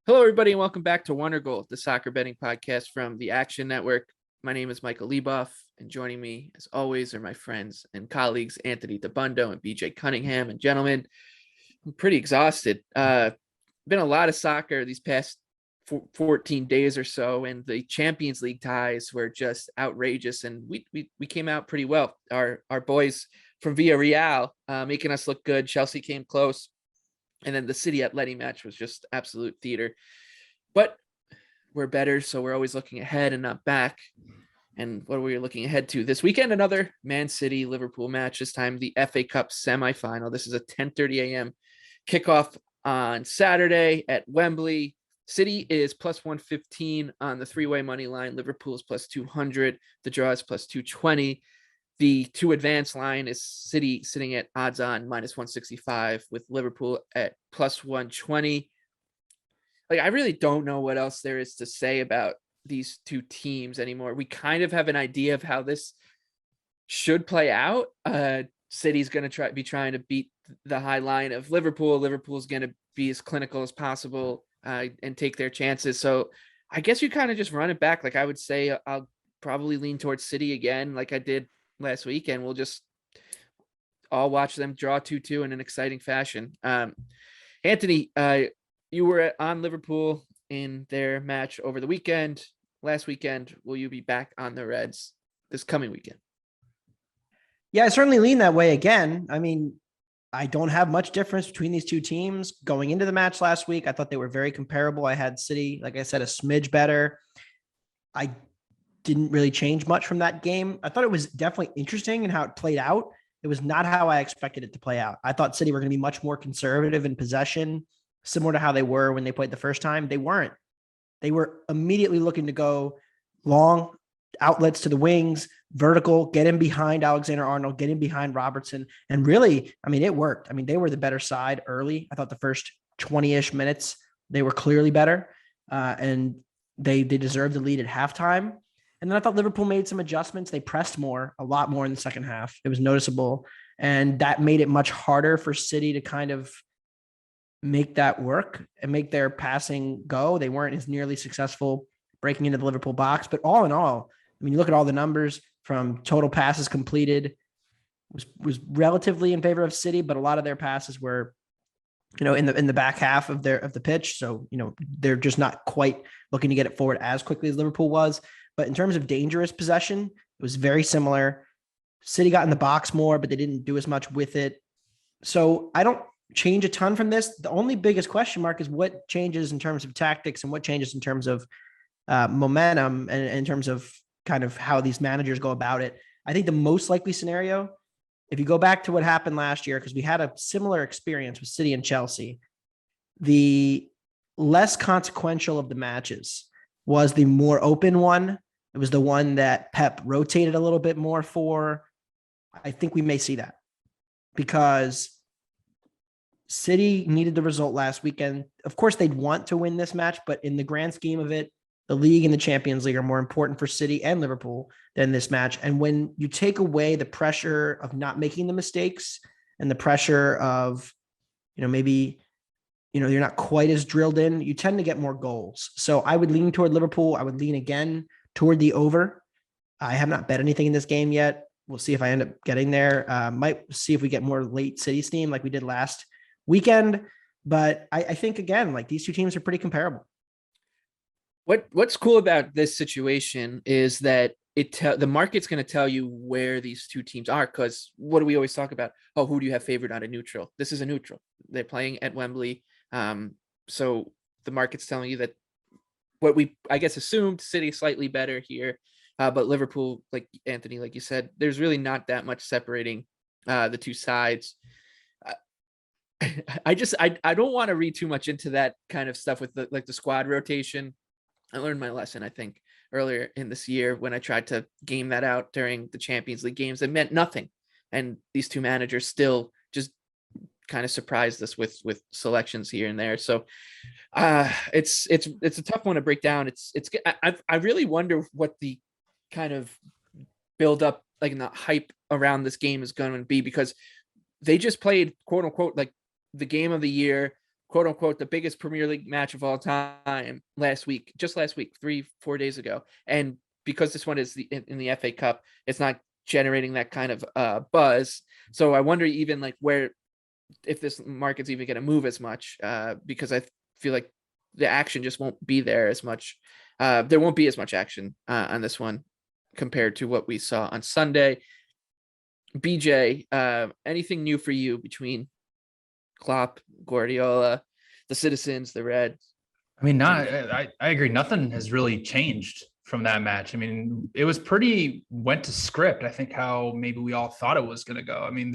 Hello, everybody, and welcome back to Wondergoal, the soccer betting podcast from the Action Network. My name is Michael Leboff, and joining me, as always, are my friends and colleagues, Anthony DeBundo and BJ Cunningham. And gentlemen, I'm pretty exhausted. Been a lot of soccer these past 14 days or so, and the Champions League ties were just outrageous, and we came out pretty well. Our boys from Villarreal making us look good. Chelsea came close. And then the City Atleti match was just absolute theater. But we're better, so we're always looking ahead and not back. And what are we looking ahead to this weekend? Another Man City Liverpool match. This time the FA Cup semifinal. This is a 10:30 a.m. kickoff on Saturday at Wembley. City is plus 115 on the three-way money line. Liverpool is plus 200. The draw is plus 220. The two advance line is City sitting at odds on minus 165 with Liverpool at plus 120. Like, I really don't know what else there is to say about these two teams anymore. We kind of have an idea of how this should play out. City's going to be trying to beat the high line of Liverpool. Liverpool's going to be as clinical as possible and take their chances. So I guess you kind of just run it back. Like, I would say I'll probably lean towards City again, like I did last week, and we'll just all watch them draw 2-2 in an exciting fashion. Anthony, you were on Liverpool in their match over the weekend. Last weekend, will you be back on the Reds this coming weekend? Yeah, I certainly lean that way again. I mean, I don't have much difference between these two teams going into the match last week. I thought they were very comparable. I had City, like I said, a smidge better. I didn't really change much from that game. I thought it was definitely interesting in how it played out. It was not how I expected it to play out. I thought City were going to be much more conservative in possession, similar to how they were when they played the first time. They weren't. They were immediately looking to go long outlets to the wings, vertical, get in behind Alexander-Arnold, get in behind Robertson. And really, I mean, it worked. I mean, they were the better side early. I thought the first 20-ish minutes, they were clearly better. And they deserved the lead at halftime. And then I thought Liverpool made some adjustments. They pressed a lot more in the second half. It was noticeable. And that made it much harder for City to kind of make that work and make their passing go. They weren't as nearly successful breaking into the Liverpool box. But all in all, I mean, you look at all the numbers from total passes completed was relatively in favor of City, but a lot of their passes were, in the back half of the pitch. So, they're just not quite looking to get it forward as quickly as Liverpool was. But in terms of dangerous possession, it was very similar. City got in the box more, but they didn't do as much with it. So I don't change a ton from this. The only biggest question mark is what changes in terms of tactics and what changes in terms of momentum and in terms of kind of how these managers go about it. I think the most likely scenario, if you go back to what happened last year, because we had a similar experience with City and Chelsea, the less consequential of the matches was the more open one. It was the one that Pep rotated a little bit more for. I think we may see that because City needed the result last weekend. Of course, they'd want to win this match, but in the grand scheme of it, the league and the Champions League are more important for City and Liverpool than this match. And when you take away the pressure of not making the mistakes and the pressure of, maybe, you're not quite as drilled in, you tend to get more goals. So I would lean toward Liverpool. I would lean again toward the over. I have not bet anything in this game yet. We'll see if I end up getting there. Might see if we get more late City steam like we did last weekend. But I think, again, like these two teams are pretty comparable. What's cool about this situation is that the market's going to tell you where these two teams are, because what do we always talk about? Oh, who do you have favored on a neutral? This is a neutral. They're playing at Wembley. So the market's telling you that what we, I guess, assumed City slightly better here. But Liverpool, like Anthony, like you said, there's really not that much separating the two sides. I don't want to read too much into that kind of stuff with the squad rotation. I learned my lesson, I think, earlier in this year when I tried to game that out during the Champions League games. It meant nothing. And these two managers still just kind of surprised us with selections here and there. So it's a tough one to break down. I really wonder what the kind of build up, like, in the hype around this game is going to be, because they just played, quote unquote, like the game of the year. quote unquote the biggest Premier League match of all time last week, 3-4 days ago. And because this one is in the FA Cup, it's not generating that kind of buzz. So I wonder even like if this market's even going to move as much, because I feel like the action just won't be there as much. There won't be as much action on this one compared to what we saw on Sunday. BJ, anything new for you between Klopp, Guardiola, the Citizens, the Reds? I mean, I agree. Nothing has really changed from that match. I mean, it was went to script. I think how maybe we all thought it was going to go. I mean,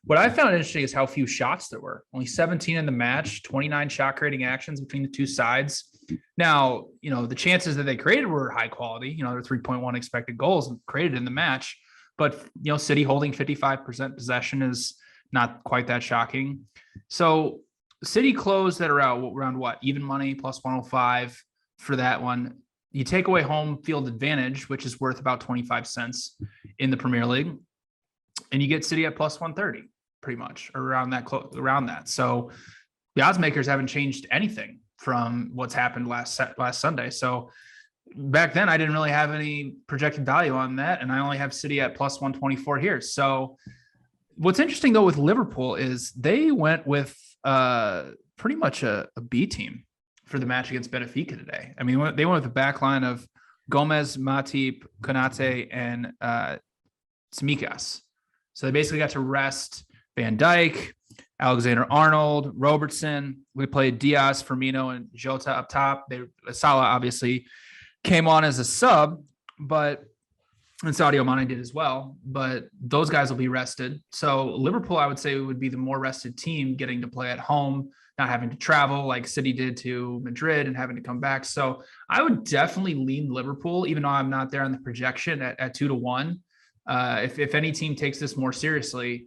what I found interesting is how few shots there were. Only 17 in the match, 29 shot creating actions between the two sides. Now, the chances that they created were high quality. There were 3.1 expected goals created in the match. But, City holding 55% possession is not quite that shocking. So City closed at around what? Even money plus 105 for that one. You take away home field advantage, which is worth about 25 cents in the Premier League, and you get City at plus 130, pretty much, or around that. So the odds makers haven't changed anything from what's happened last Sunday. So back then, I didn't really have any projected value on that, and I only have City at plus 124 here. So what's interesting, though, with Liverpool is they went with pretty much a B team for the match against Benfica today. I mean, they went with the back line of Gomez, Matip, Konate, and Tsimikas. So they basically got to rest Van Dijk, Alexander-Arnold, Robertson. We played Diaz, Firmino, and Jota up top. Salah obviously came on as a sub, and Sadio Mane did as well, but those guys will be rested. So Liverpool, I would say, would be the more rested team, getting to play at home, not having to travel like City did to Madrid and having to come back. So I would definitely lean Liverpool, even though I'm not there on the projection at 2-1. If any team takes this more seriously,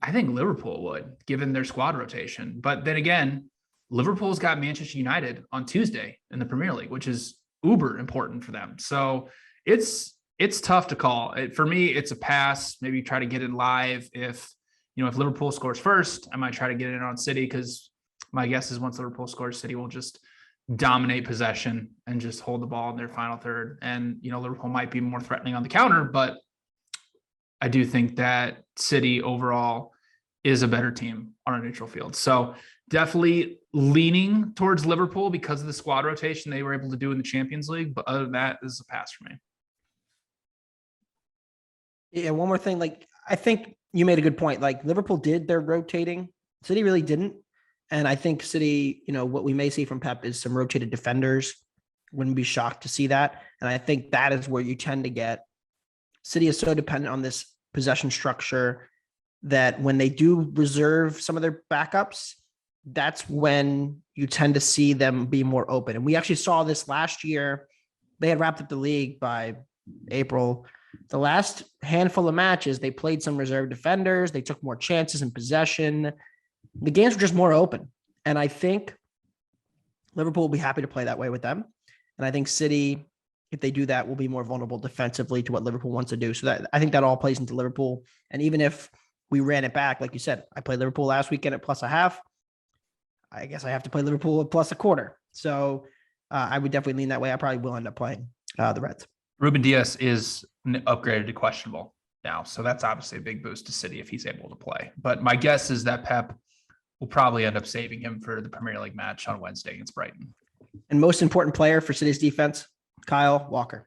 I think Liverpool would, given their squad rotation. But then again, Liverpool's got Manchester United on Tuesday in the Premier League, which is uber important for them. So it's tough to call. For me, it's a pass. Maybe try to get it live. If Liverpool scores first, I might try to get it on City, because my guess is once Liverpool scores, City will just dominate possession and just hold the ball in their final third. And, Liverpool might be more threatening on the counter, but I do think that City overall is a better team on a neutral field. So definitely leaning towards Liverpool because of the squad rotation they were able to do in the Champions League. But other than that, this is a pass for me. Yeah, one more thing. I think you made a good point. Liverpool did their rotating. City really didn't. And I think City, what we may see from Pep is some rotated defenders. Wouldn't be shocked to see that. And I think that is where you tend to get. City is so dependent on this possession structure that when they do reserve some of their backups, that's when you tend to see them be more open. And we actually saw this last year. They had wrapped up the league by April. The last handful of matches, they played some reserve defenders. They took more chances in possession. The games were just more open. And I think Liverpool will be happy to play that way with them. And I think City, if they do that, will be more vulnerable defensively to what Liverpool wants to do. So I think that all plays into Liverpool. And even if we ran it back, like you said, I played Liverpool last weekend at plus a half. I guess I have to play Liverpool at plus a quarter. So I would definitely lean that way. I probably will end up playing the Reds. Ruben Diaz is upgraded to questionable now. So that's obviously a big boost to City if he's able to play. But my guess is that Pep will probably end up saving him for the Premier League match on Wednesday against Brighton. And most important player for City's defense, Kyle Walker.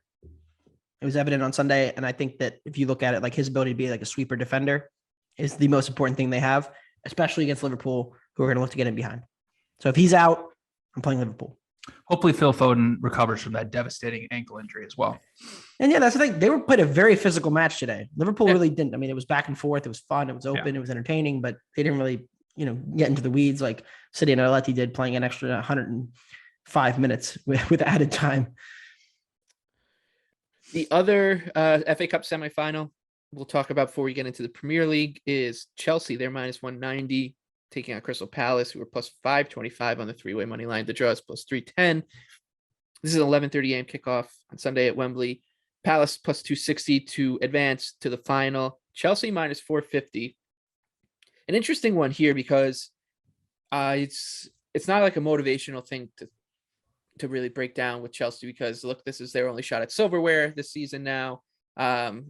It was evident on Sunday. And I think that if you look at it, his ability to be a sweeper defender is the most important thing they have, especially against Liverpool, who are going to look to get in behind. So if he's out, I'm playing Liverpool. Hopefully Phil Foden recovers from that devastating ankle injury as well. And yeah, that's the thing. They played a very physical match today. Liverpool really didn't. I mean, it was back and forth. It was fun. It was open. It was entertaining, but they didn't really, get into the weeds like City and Atleti did, playing an extra 105 minutes with added time. The other FA Cup semifinal we'll talk about before we get into the Premier League is Chelsea. They're minus 190. Taking out Crystal Palace, who were plus 525 on the three-way money line. The draw is plus 310. This is an 11:30 a.m. kickoff on Sunday at Wembley. Palace plus 260 to advance to the final. Chelsea minus 450. An interesting one here because it's not like a motivational thing to really break down with Chelsea, because look, this is their only shot at silverware this season now, or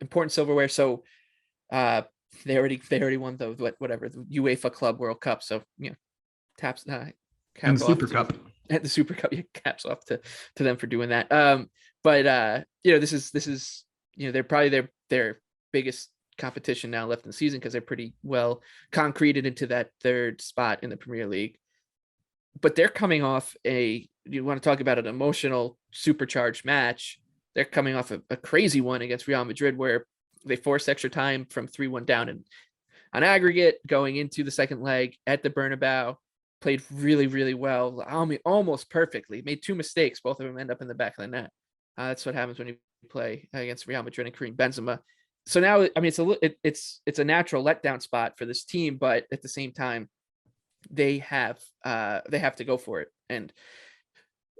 important silverware. So they already won the whatever the UEFA Club World Cup. So taps cap And the off Super Cup. at the Super Cup, caps off to them for doing that. But this is they're probably their biggest competition now left in the season, because they're pretty well concreted into that third spot in the Premier League. But they're coming off you want to talk about an emotional supercharged match. They're coming off a crazy one against Real Madrid, where they forced extra time from 3-1 down and on aggregate going into the second leg at the Bernabeu. Played really, really well. Almost perfectly. Made 2 mistakes. Both of them end up in the back of the net. That's what happens when you play against Real Madrid and Karim Benzema. So now, I mean, it's a natural letdown spot for this team, but at the same time, they have to go for it, and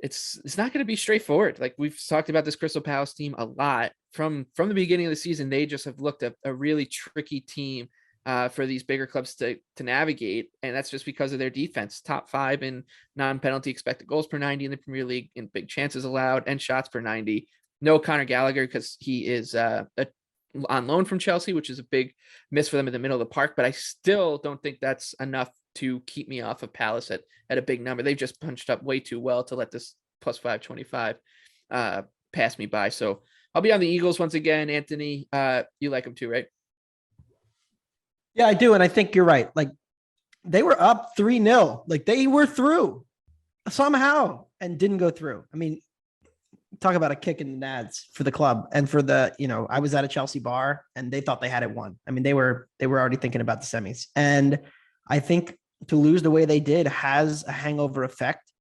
it's not going to be straightforward. Like, we've talked about this Crystal Palace team a lot from the beginning of the season. They just have looked at a really tricky team for these bigger clubs to navigate, and that's just because of their defense. Top 5 in non-penalty expected goals per 90 in the Premier League, in big chances allowed and shots per 90. No Conor Gallagher, because he is on loan from Chelsea, which is a big miss for them in the middle of the park. But I still don't think that's enough to keep me off of Palace at a big number. They've just punched up way too well to let this plus 525 pass me by. So I'll be on the Eagles once again. Anthony, you like them too, right? Yeah, I do. And I think you're right. Like, they were up 3-0. Like, they were through somehow and didn't go through. I mean, talk about a kick in the nads for the club and for the, I was at a Chelsea bar and they thought they had it won. I mean, they were already thinking about the semis. And I think to lose the way they did has a hangover effect.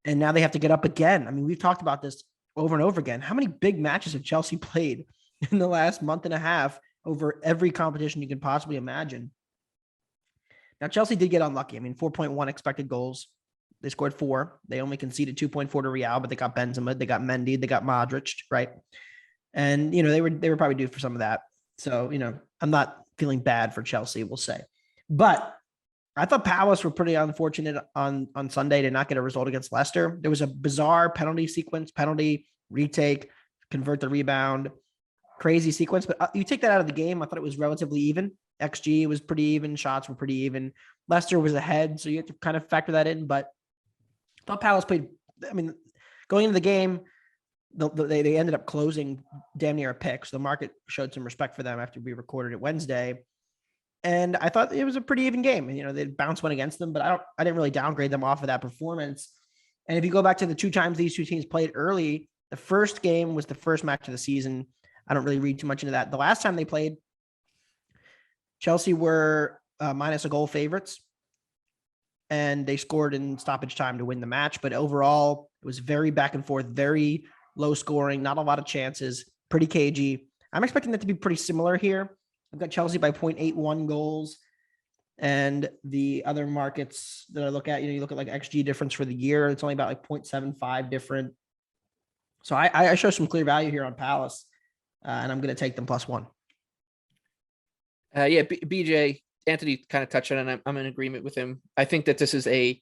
And now they have to get up again. I mean, we've talked about this over and over again. How many big matches have Chelsea played in the last month and a half over every competition you can possibly imagine? Now, Chelsea did get unlucky. I mean, 4.1 expected goals. They scored 4. They only conceded 2.4 to Real, but they got Benzema, they got Mendy, they got Modric, right? And, they were probably due for some of that. So, I'm not feeling bad for Chelsea, we'll say. But I thought Palace were pretty unfortunate on Sunday to not get a result against Leicester. There was a bizarre penalty sequence, penalty, retake, convert the rebound, crazy sequence. But you take that out of the game, I thought it was relatively even. XG was pretty even. Shots were pretty even. Leicester was ahead, so you have to kind of factor that in. But I thought Palace played, I mean, going into the game, they ended up closing damn near a pick. So the market showed some respect for them after we recorded it Wednesday. And I thought it was a pretty even game. And, they bounced one against them, but I didn't really downgrade them off of that performance. And if you go back to the 2 times these 2 teams played early, the first game was the first match of the season. I don't really read too much into that. The last time they played, Chelsea were minus a goal favorites, and they scored in stoppage time to win the match. But overall, it was very back and forth, very low scoring, not a lot of chances, pretty cagey. I'm expecting that to be pretty similar here. I've got Chelsea by 0.81 goals. And the other markets that I look at, you look at like XG difference for the year, it's only about like 0.75 different. So I show some clear value here on Palace, and I'm going to take them +1. BJ, Anthony kind of touched on it, and I'm in agreement with him. I think that this is a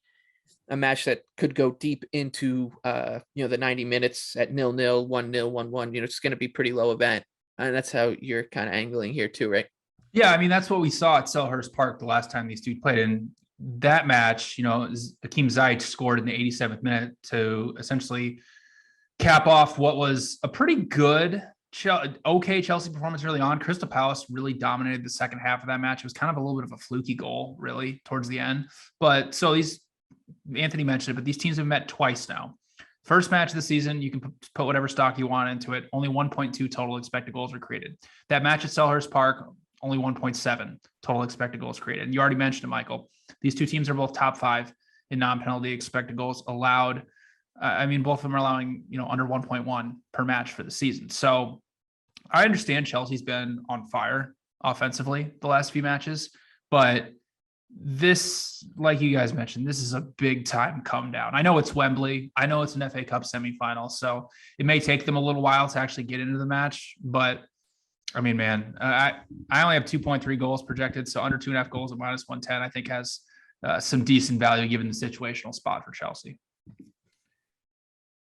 match that could go deep into the 90 minutes at 0-0, 1-0, 1-1. It's going to be pretty low event, and that's how you're kind of angling here too, right? Yeah, I mean, that's what we saw at Selhurst Park the last time these two played. In that match, Hakeem Ziyech scored in the 87th minute to essentially cap off what was a pretty good Chelsea performance early on. Crystal Palace really dominated the second half of that match. It was kind of a little bit of a fluky goal, really, towards the end. But so Anthony mentioned it, but these teams have met twice now. First match of the season, you can put whatever stock you want into it. Only 1.2 total expected goals were created. That match at Selhurst Park, only 1.7 total expected goals created. And you already mentioned it, Michael. These two teams are both top 5 in non-penalty expected goals allowed. Both of them are allowing, under 1.1 per match for the season. So I understand Chelsea's been on fire offensively the last few matches, but this, like you guys mentioned, this is a big time come down. I know it's Wembley. I know it's an FA Cup semifinal, so it may take them a little while to actually get into the match. But I only have 2.3 goals projected, so under 2.5 goals at -110, I think has some decent value given the situational spot for Chelsea.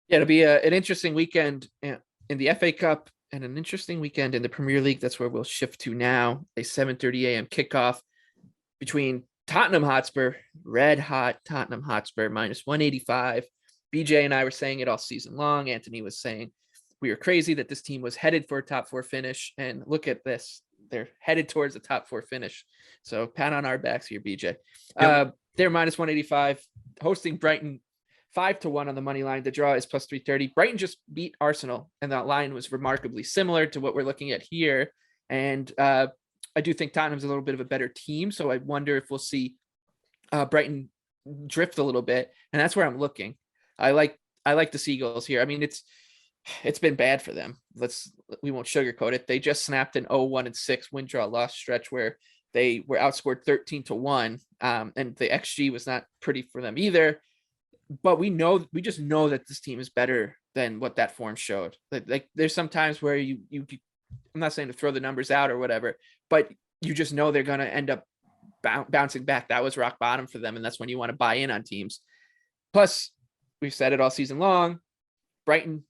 Yeah, it'll be an interesting weekend in the FA Cup and an interesting weekend in the Premier League. That's where we'll shift to now. A 7:30 a.m. kickoff between Tottenham Hotspur, red hot Tottenham Hotspur, minus 185. BJ and I were saying it all season long. Anthony was saying we were crazy that this team was headed for a top 4 finish. And look at this. They're headed towards a top 4 finish. So pat on our backs here, BJ. Yep. They're minus 185, hosting Brighton 5-1 on the money line. The draw is plus 330. Brighton just beat Arsenal, and that line was remarkably similar to what we're looking at here. And I do think Tottenham's a little bit of a better team. So I wonder if we'll see Brighton drift a little bit. And that's where I'm looking. I like the Seagulls here. I mean, it's been bad for them. We won't sugarcoat it. They just snapped an 0-1-6 win draw loss stretch where they were outscored 13-1. And the XG was not pretty for them either. But we just know that this team is better than what that form showed. Like there's some times where you I'm not saying to throw the numbers out or whatever, but you just know they're going to end up bouncing back. That was rock bottom for them. And that's when you want to buy in on teams. Plus, we've said it all season long. Brighton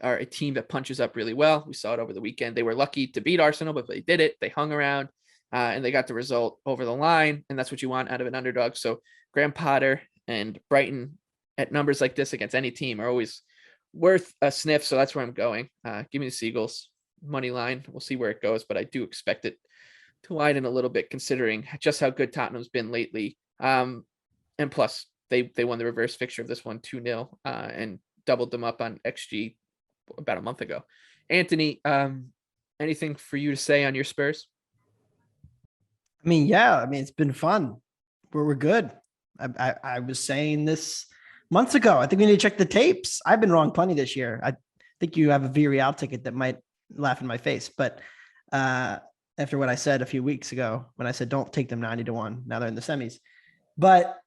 are a team that punches up really well. We saw it over the weekend. They were lucky to beat Arsenal, but they did it. They hung around and they got the result over the line. And that's what you want out of an underdog. So Graham Potter and Brighton at numbers like this against any team are always worth a sniff. So that's where I'm going. Give me the Seagulls money line. We'll see where it goes, but I do expect it to widen a little bit considering just how good Tottenham's been lately. And plus they won the reverse fixture of this one 2-0 and doubled them up on XG about a month ago. Anthony, anything for you to say on your Spurs? I mean, yeah, it's been fun. We're good. I was saying this months ago. I think we need to check the tapes. I've been wrong plenty this year. I think you have a Villarreal ticket that might laugh in my face, but after what I said a few weeks ago, when I said, don't take them 90-1, now they're in the semis. But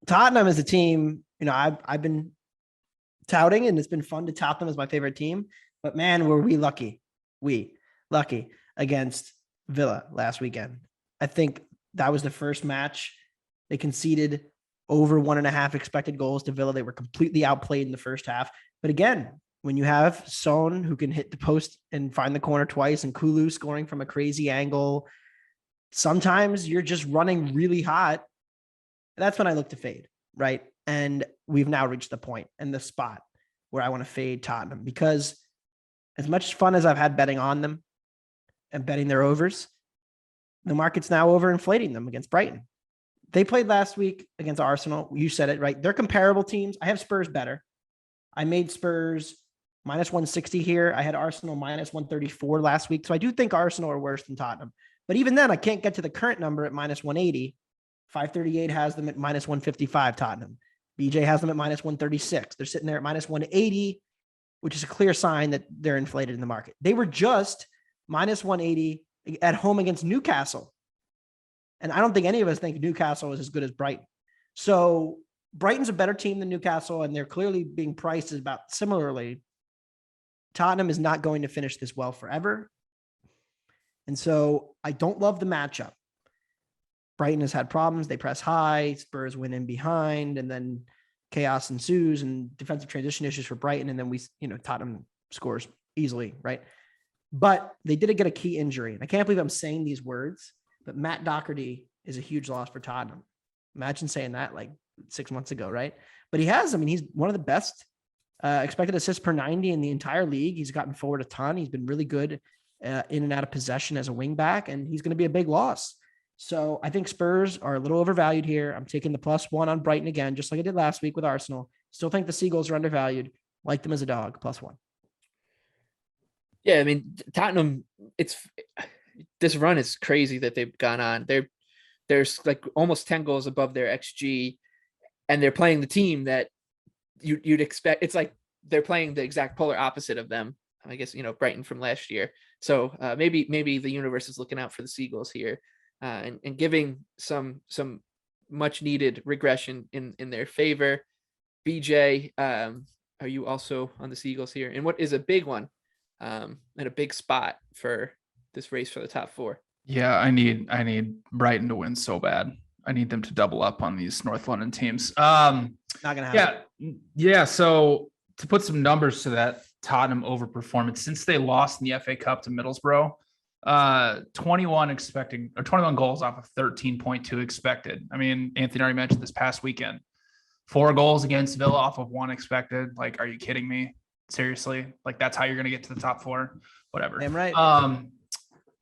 Tottenham is a team, I've been touting, and it's been fun to tout them as my favorite team, but man, were we lucky against Villa last weekend. I think that was the first match they conceded over 1.5 expected goals to Villa. They were completely outplayed in the first half. But again, when you have Son who can hit the post and find the corner twice, and Kulu scoring from a crazy angle, sometimes you're just running really hot. That's when I look to fade, right? And we've now reached the point and the spot where I want to fade Tottenham, because as much fun as I've had betting on them and betting their overs, the market's now overinflating them against Brighton. They played last week against Arsenal. You said it, right? They're comparable teams. I have Spurs better. I made Spurs minus 160 here. I had Arsenal minus 134 last week. So I do think Arsenal are worse than Tottenham. But even then, I can't get to the current number at minus 180. 538 has them at minus 155, Tottenham. BJ has them at minus 136. They're sitting there at minus 180, which is a clear sign that they're inflated in the market. They were just minus 180 at home against Newcastle. And I don't think any of us think Newcastle is as good as Brighton. So Brighton's a better team than Newcastle, and they're clearly being priced about similarly. Tottenham is not going to finish this well forever. And so I don't love the matchup. Brighton has had problems. They press high, Spurs win in behind, and then chaos ensues and defensive transition issues for Brighton. And then Tottenham scores easily, right? But they did get a key injury. And I can't believe I'm saying these words, but Matt Doherty is a huge loss for Tottenham. Imagine saying that like 6 months ago, right? But he's one of the best expected assists per 90 in the entire league. He's gotten forward a ton. He's been really good in and out of possession as a wing back, and he's going to be a big loss. So I think Spurs are a little overvalued here. I'm taking the +1 on Brighton again, just like I did last week with Arsenal. Still think the Seagulls are undervalued. Like them as a dog, +1. Yeah, I mean, Tottenham, this run is crazy that they've gone on. There's like almost 10 goals above their XG, and they're playing the team that you'd expect. It's like they're playing the exact polar opposite of them. I guess, Brighton from last year. So maybe the universe is looking out for the Seagulls here and giving some much needed regression in their favor. BJ, are you also on the Seagulls here? And what is a big one and a big spot for this race for the top 4? Yeah, I need Brighton to win so bad. I need them to double up on these North London teams. Not gonna happen. Yeah. So to put some numbers to that Tottenham overperformance, since they lost in the FA Cup to Middlesbrough, 21 goals off of 13.2 expected. I mean, Anthony already mentioned this past weekend, 4 goals against Villa off of 1 expected. Like, are you kidding me? Seriously? Like, that's how you're going to get to the top 4? Whatever. Damn right.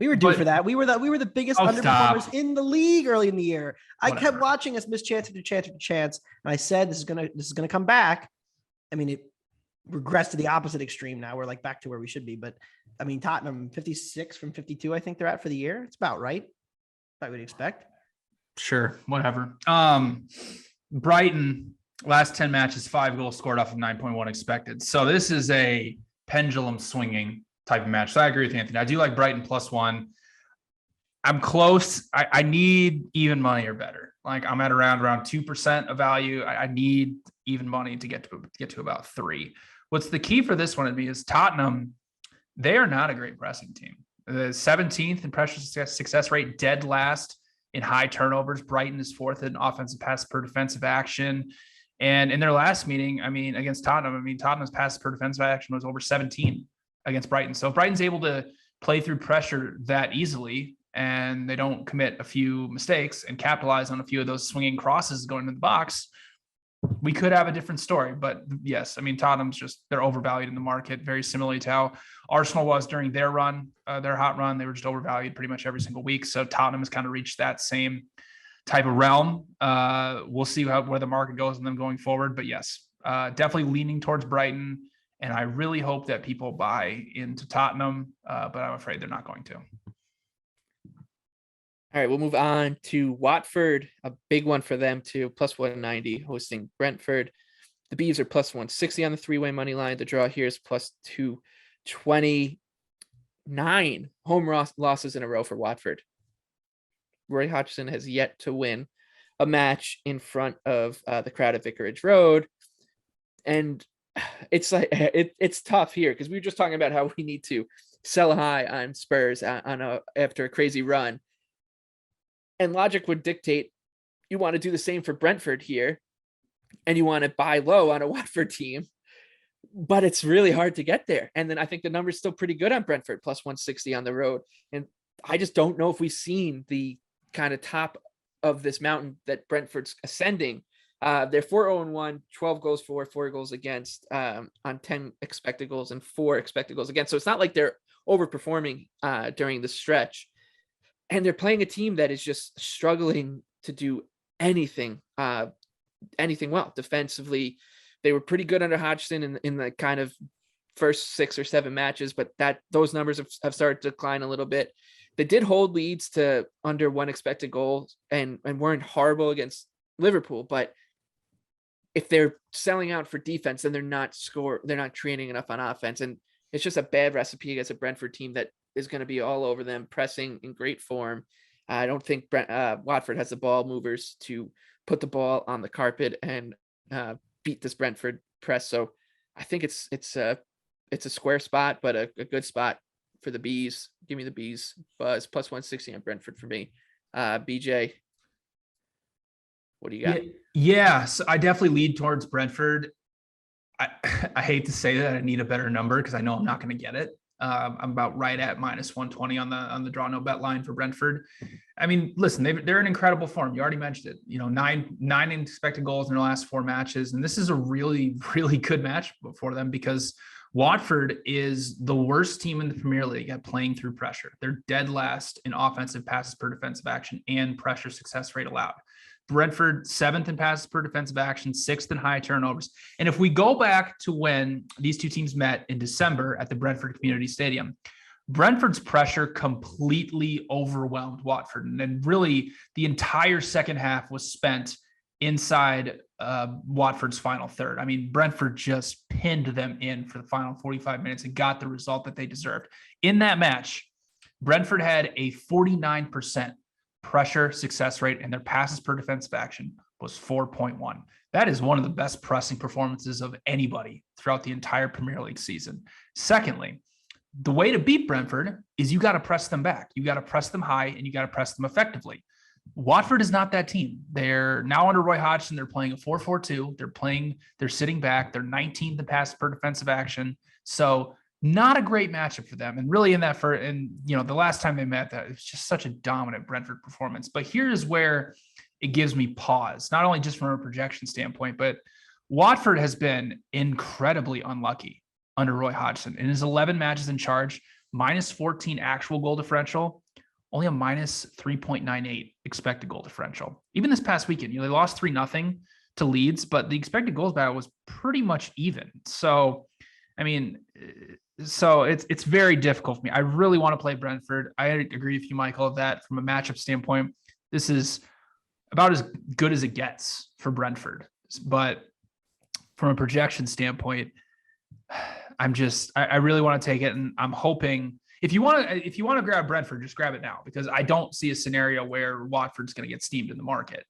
We were due for that. We were the biggest underperformers in the league early in the year. I kept watching us miss chance after chance after chance, and I said this is gonna come back. I mean, it regressed to the opposite extreme. Now we're like back to where we should be. But I mean, Tottenham 56 from 52, I think they're at for the year. It's about right. I would expect. Sure, whatever. Brighton last 10 matches, 5 goals scored off of 9.1 expected. So this is a pendulum swinging type of match. So I agree with Anthony. I do like Brighton +1. I'm close. I need even money or better. Like, I'm at around 2% of value. I need even money to get to about 3. What's the key for this one to me is Tottenham. They are not a great pressing team. The 17th in pressure success rate, dead last in high turnovers. Brighton is 4th in offensive pass per defensive action. And in their last meeting, I mean, against Tottenham, Tottenham's pass per defensive action was over 17 against Brighton. So if Brighton's able to play through pressure that easily and they don't commit a few mistakes and capitalize on a few of those swinging crosses going into the box, we could have a different story. But yes, Tottenham's they're overvalued in the market, very similarly to how Arsenal was during their run, their hot run. They were just overvalued pretty much every single week. So Tottenham has kind of reached that same type of realm. We'll see where the market goes in them going forward. But yes, definitely leaning towards Brighton. And I really hope that people buy into Tottenham, but I'm afraid they're not going to. All right, we'll move on to Watford, a big one for them too, +190, hosting Brentford. The Bees are +160 on the 3-way money line. The draw here is +229. Home losses in a row for Watford. Roy Hodgson has yet to win a match in front of the crowd at Vicarage Road. And it's like it's tough here because we were just talking about how we need to sell high on Spurs after a crazy run. And logic would dictate you want to do the same for Brentford here, and you want to buy low on a Watford team, but it's really hard to get there. And then I think the number's still pretty good on Brentford, +160 on the road. And I just don't know if we've seen the kind of top of this mountain that Brentford's ascending. They're 4-0-1, 12 goals for, 4 goals against on 10 expected goals and 4 expected goals against. So it's not like they're overperforming during the stretch. And they're playing a team that is just struggling to do anything well. Defensively, they were pretty good under Hodgson in the kind of first 6 or 7 matches, but those numbers have started to decline a little bit. They did hold leads to under 1 expected goal and weren't horrible against Liverpool, but if they're selling out for defense, then they're not creating enough on offense. And it's just a bad recipe against a Brentford team that is going to be all over them, pressing in great form. I don't think Watford has the ball movers to put the ball on the carpet and beat this Brentford press. So I think it's a square spot, but a good spot for the Bees. Give me the Bees. Buzz +160 on Brentford for me. BJ, what do you got? Yeah, so I definitely lead towards Brentford. I hate to say that I need a better number because I know I'm not going to get it. I'm about right at -120 on the draw no bet line for Brentford. Listen, they're in incredible form. You already mentioned it. 9 expected goals in their last 4 matches, and this is a really, really good match for them because Watford is the worst team in the Premier League at playing through pressure. They're dead last in offensive passes per defensive action and pressure success rate allowed. Brentford 7th in passes per defensive action, 6th in high turnovers. And if we go back to when these two teams met in December at the Brentford Community Stadium, Brentford's pressure completely overwhelmed Watford. And then really the entire second half was spent inside Watford's final third. Brentford just pinned them in for the final 45 minutes and got the result that they deserved. In that match, Brentford had a 49% pressure success rate, and their passes per defensive action was 4.1. That is one of the best pressing performances of anybody throughout the entire Premier League season. Secondly, the way to beat Brentford is you got to press them back. You got to press them high and you got to press them effectively. Watford is not that team. They're now under Roy Hodgson. They're playing a 4-4-2. They're sitting back. They're 19th in pass per defensive action. So not a great matchup for them. And really the last time they met, that it was just such a dominant Brentford performance. But here's where it gives me pause, not only just from a projection standpoint, but Watford has been incredibly unlucky under Roy Hodgson. In his 11 matches in charge, minus 14 actual goal differential, only a minus 3.98 expected goal differential. Even this past weekend, they lost 3-0 to Leeds, but the expected goals battle was pretty much even. So, it's very difficult for me. I really want to play Brentford. I agree with you, Michael, that from a matchup standpoint, this is about as good as it gets for Brentford. But from a projection standpoint, I really want to take it, and I'm hoping if you want to grab Brentford, just grab it now, because I don't see a scenario where Watford's going to get steamed in the market.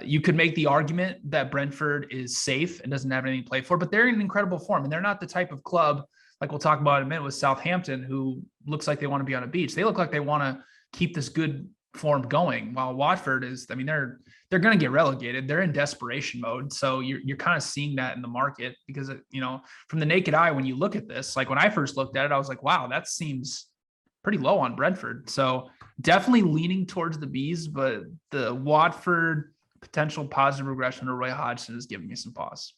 You could make the argument that Brentford is safe and doesn't have anything to play for, but they're in incredible form, and they're not the type of club like we'll talk about in a minute with Southampton, who looks like they want to be on a beach. They look like they want to keep this good form going, while Watford is, they're going to get relegated. They're in desperation mode. So you're kind of seeing that in the market, because, from the naked eye, when you look at this, like when I first looked at it, I was like, wow, that seems pretty low on Brentford. So definitely leaning towards the Bees, but the Watford potential positive regression to Roy Hodgson is giving me some pause.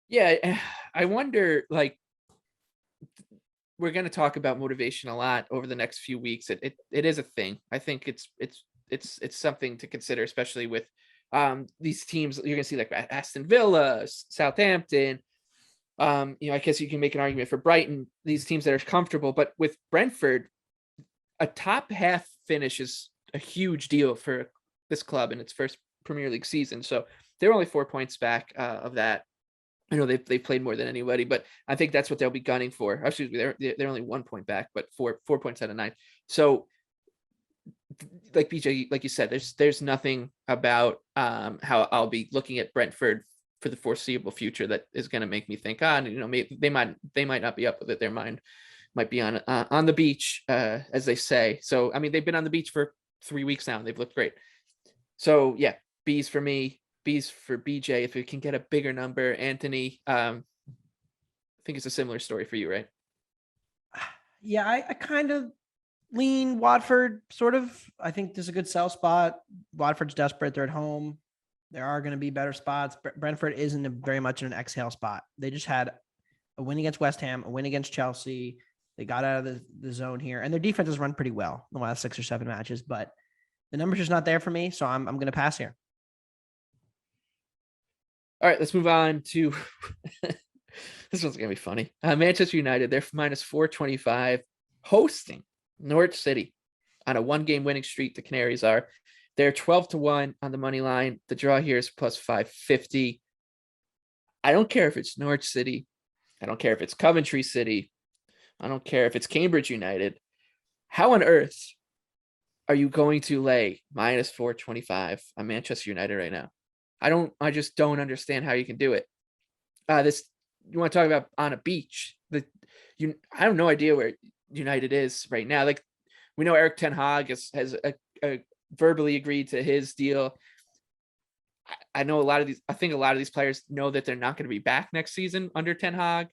Yeah. I wonder, we're going to talk about motivation a lot over the next few weeks. It is a thing. I think it's something to consider, especially with these teams. You're going to see like Aston Villa, Southampton. I guess you can make an argument for Brighton, these teams that are comfortable, but with Brentford, a top half finish is a huge deal for this club in its first Premier League season. So they're only 4 points back of that. I know they played more than anybody, but I think that's what they'll be gunning for. Excuse me, they're only 1 point back, but 4 points out of 9. So, like BJ, like you said, there's nothing about how I'll be looking at Brentford for the foreseeable future that is going to make me think, maybe they might not be up with it. Their mind might be on the beach, as they say. So, they've been on the beach for 3 weeks now, and they've looked great. So, yeah, B's for me. B's for BJ. If it can get a bigger number, Anthony, I think it's a similar story for you, right? Yeah, I kind of lean Watford, sort of. I think there's a good sell spot. Watford's desperate. They're at home. There are going to be better spots. Brentford isn't very much in an exhale spot. They just had a win against West Ham, a win against Chelsea. They got out of the zone here, and their defense has run pretty well in the last 6 or 7 matches, but the number's just not there for me, so I'm going to pass here. All right, let's move on to this one's gonna be funny. Manchester United, they're minus 425, hosting Norwich City on a 1-game winning streak. The Canaries are. They're 12-1 on the money line. The draw here is plus 550. I don't care if it's Norwich City. I don't care if it's Coventry City. I don't care if it's Cambridge United. How on earth are you going to lay minus 425 on Manchester United right now? I just don't understand how you can do it. You want to talk about on a beach? I have no idea where United is right now. Like, we know Eric Ten Hag has verbally agreed to his deal. I know I think a lot of these players know that they're not going to be back next season under Ten Hag.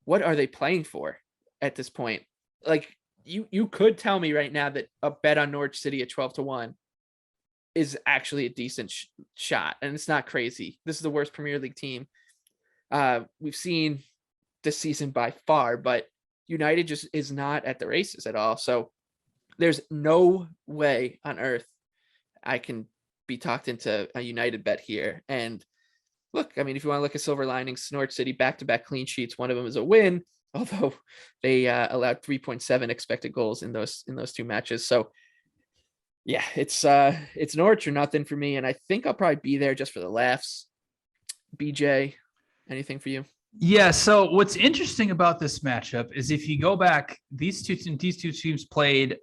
What are they playing for at this point? Like, you could tell me right now that a bet on Norwich City at 12-1 is actually a decent shot, and it's not crazy. This is the worst Premier League team we've seen this season by far, but United just is not at the races at all. So there's no way on earth I can be talked into a United bet here. And look, if you want to look at silver linings, Norwich City back-to-back clean sheets. One of them is a win, although they allowed 3.7 expected goals in those 2 matches. So yeah, it's Norwich or nothing for me, and I think I'll probably be there just for the laughs. BJ, anything for you? Yeah. So what's interesting about this matchup is if you go back, these two teams played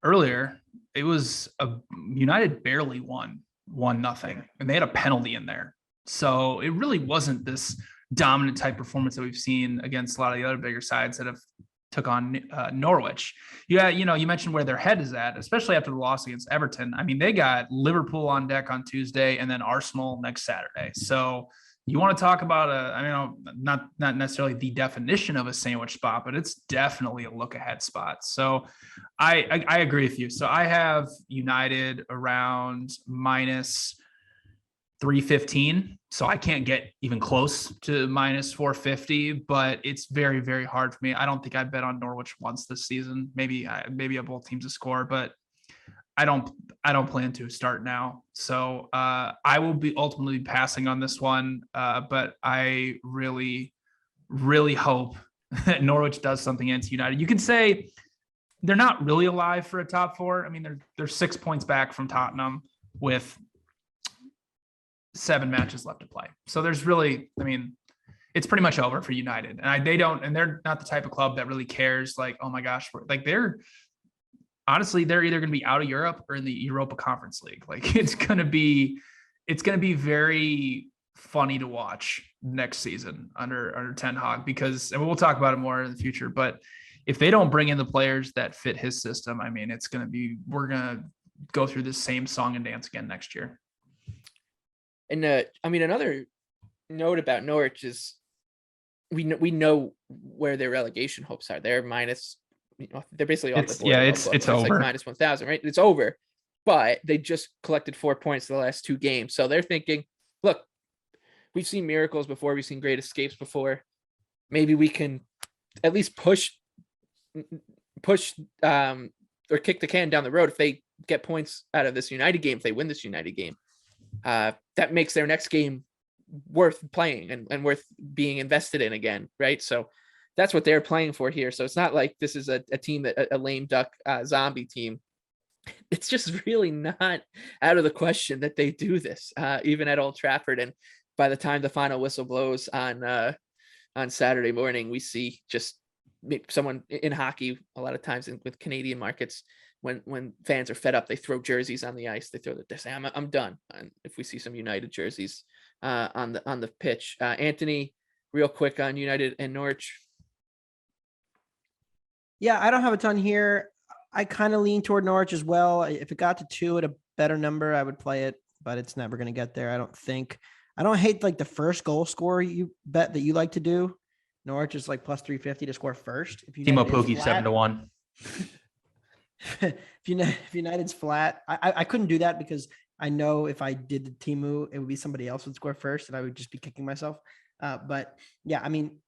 earlier. It was United barely won 1-0, and they had a penalty in there. So it really wasn't this dominant type performance that we've seen against a lot of the other bigger sides that have took on Norwich. Yeah, you mentioned where their head is at, especially after the loss against Everton. I mean, they got Liverpool on deck on Tuesday and then Arsenal next Saturday. So you want to talk about not necessarily the definition of a sandwich spot, but it's definitely a look ahead spot. So I agree with you. So I have United around minus 315. So I can't get even close to minus 450, but it's very, very hard for me. I don't think I bet on Norwich once this season. Maybe both teams to score, but I don't plan to start now. So I will be ultimately passing on this one. But I really, really hope that Norwich does something against United. You can say they're not really alive for a top four. I mean, they're 6 points back from Tottenham with 7 matches left to play. So there's really, it's pretty much over for United. And they're not the type of club that really cares. Like, oh my gosh, they're either going to be out of Europe or in the Europa Conference League. Like it's going to be very funny to watch next season under Ten Hag and we'll talk about it more in the future. But if they don't bring in the players that fit his system, we're going to go through this same song and dance again next year. And another note about Norwich is we know where their relegation hopes are. They're minus, they're basically off the board. Yeah, it's over. Like minus 1,000, right? It's over. But they just collected 4 points in the last 2 games. So they're thinking, look, we've seen miracles before. We've seen great escapes before. Maybe we can at least push or kick the can down the road if they get points out of this United game, if they win this United game. That makes their next game worth playing and worth being invested in again, right? So that's what they're playing for here. So it's not like this is a team that a lame duck zombie team. It's just really not out of the question that they do this, even at Old Trafford. And by the time the final whistle blows on Saturday morning, we see just someone in hockey a lot of times with Canadian markets. When fans are fed up, they throw jerseys on the ice. They say, I'm done. And if we see some United jerseys on the pitch, Anthony, real quick on United and Norwich. Yeah, I don't have a ton here. I kind of lean toward Norwich as well. If it got to 2 at a better number, I would play it, but it's never going to get there. I don't think. I don't hate like the first goal scorer you bet that you like to do. Norwich is like plus 350 to score first. If Timo Pukki 7-1. If United's flat, I couldn't do that because I know if I did the Timu, it would be somebody else would score first and I would just be kicking myself. But yeah,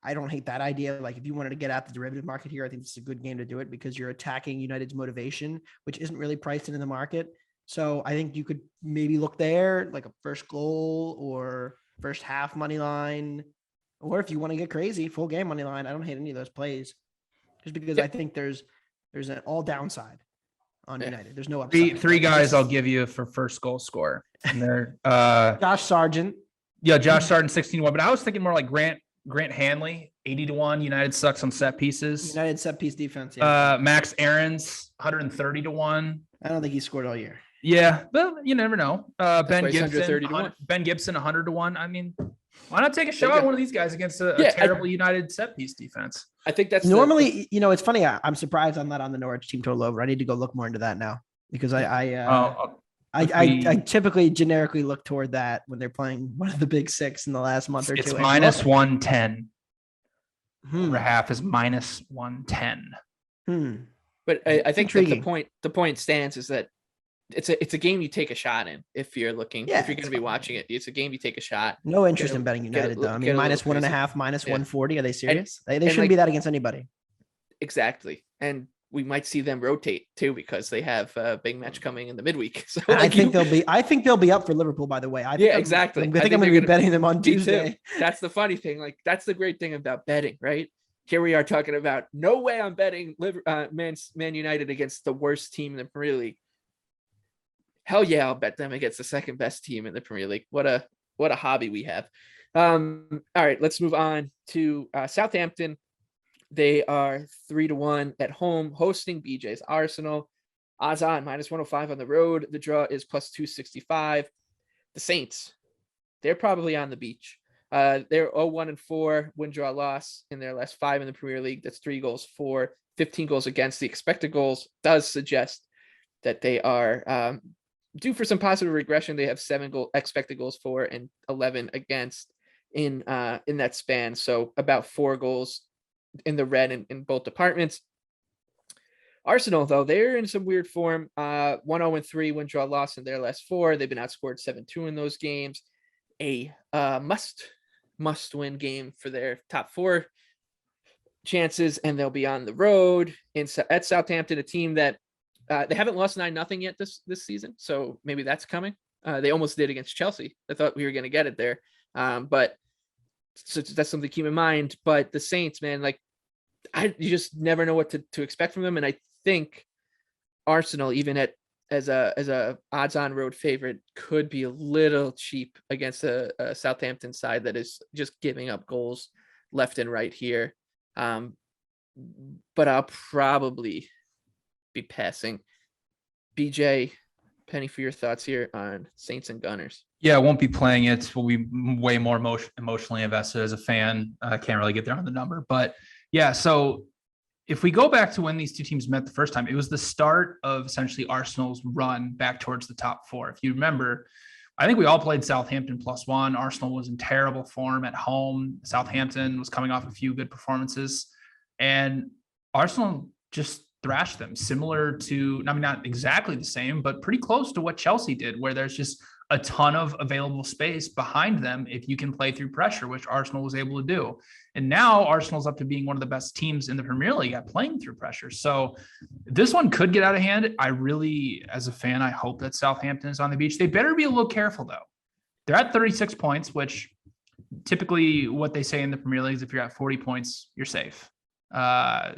I don't hate that idea. Like if you wanted to get at the derivative market here, I think it's a good game to do it because you're attacking United's motivation, which isn't really priced in the market. So I think you could maybe look there like a first goal or first half money line, or if you want to get crazy, full game money line. I don't hate any of those plays just because I think there's an all downside on United. There's no upside. Three guys I'll give you for first goal scorer. And they're Josh Sargent. Yeah, Josh Sargent 16-1. But I was thinking more like Grant Hanley, 80-1. United sucks on set pieces. United set piece defense. Yeah. Max Aarons, 130-1. I don't think he scored all year. Yeah, but you never know. Ben Gibson, 100-1. I mean, why not take a shot at one of these guys against a terrible United set piece defense? I think that's normally, it's funny. I'm surprised I'm not on the Norwich team total over. I need to go look more into that now because I typically generically look toward that when they're playing one of the big 6 in the last month or two. It's minus 110. Over half is minus 110. But I think that the point stands is that it's a game you take a shot in if you're looking, if you're going to be watching it. It's a game you take a shot. No interest in betting United though. I mean, minus 1.5, minus 140. Are they serious? They shouldn't be that against anybody. Exactly. And we might see them rotate too because they have a big match coming in the midweek. So I think they'll be up for Liverpool. By the way, exactly. I think I'm going to be betting them on Tuesday. That's the funny thing. Like that's the great thing about betting, right? Here we are talking about no way I'm betting Man United against the worst team in the Premier League. Hell yeah, I'll bet them against the second best team in the Premier League. What a hobby we have. All right, let's move on to Southampton. They are 3-1 at home, hosting BJ's Arsenal. Odds on minus 105 on the road. The draw is plus 265. The Saints, they're probably on the beach. They're 0-1-4, win, draw, loss in their last 5 in the Premier League. That's 3 goals for, 15 goals against. The expected goals does suggest that they are due for some positive regression. They have 7 expected goals for and 11 against in that span. So about 4 goals in the red in both departments. Arsenal, though, they're in some weird form. 1-0-3, win, draw, loss in their last 4. They've been outscored 7-2 in those games. A must win game for their top 4 chances, and they'll be on the road at Southampton, a team that they haven't lost 9-0 yet this season. So maybe that's coming. They almost did against Chelsea. I thought we were going to get it there. But so that's something to keep in mind. But the Saints, man, like you just never know what to expect from them. And I think Arsenal, even as a odds-on road favorite, could be a little cheap against a Southampton side that is just giving up goals left and right here. But I'll probably be passing. BJ, Penny, for your thoughts here on Saints and Gunners. Yeah, I won't be playing it. We'll be way more emotionally invested as a fan. I can't really get there on the number. But yeah, so if we go back to when these two teams met the first time, it was the start of essentially Arsenal's run back towards the top 4. If you remember, I think we all played Southampton +1. Arsenal was in terrible form at home. Southampton was coming off a few good performances. And Arsenal just thrashed them, similar to, I mean, not exactly the same, but pretty close to what Chelsea did, where there's just a ton of available space behind them if you can play through pressure, which Arsenal was able to do. And now Arsenal's up to being one of the best teams in the Premier League at playing through pressure. So this one could get out of hand. I really, as a fan, I hope that Southampton is on the beach. They better be a little careful, though. They're at 36 points, which typically what they say in the Premier League is if you're at 40 points, you're safe.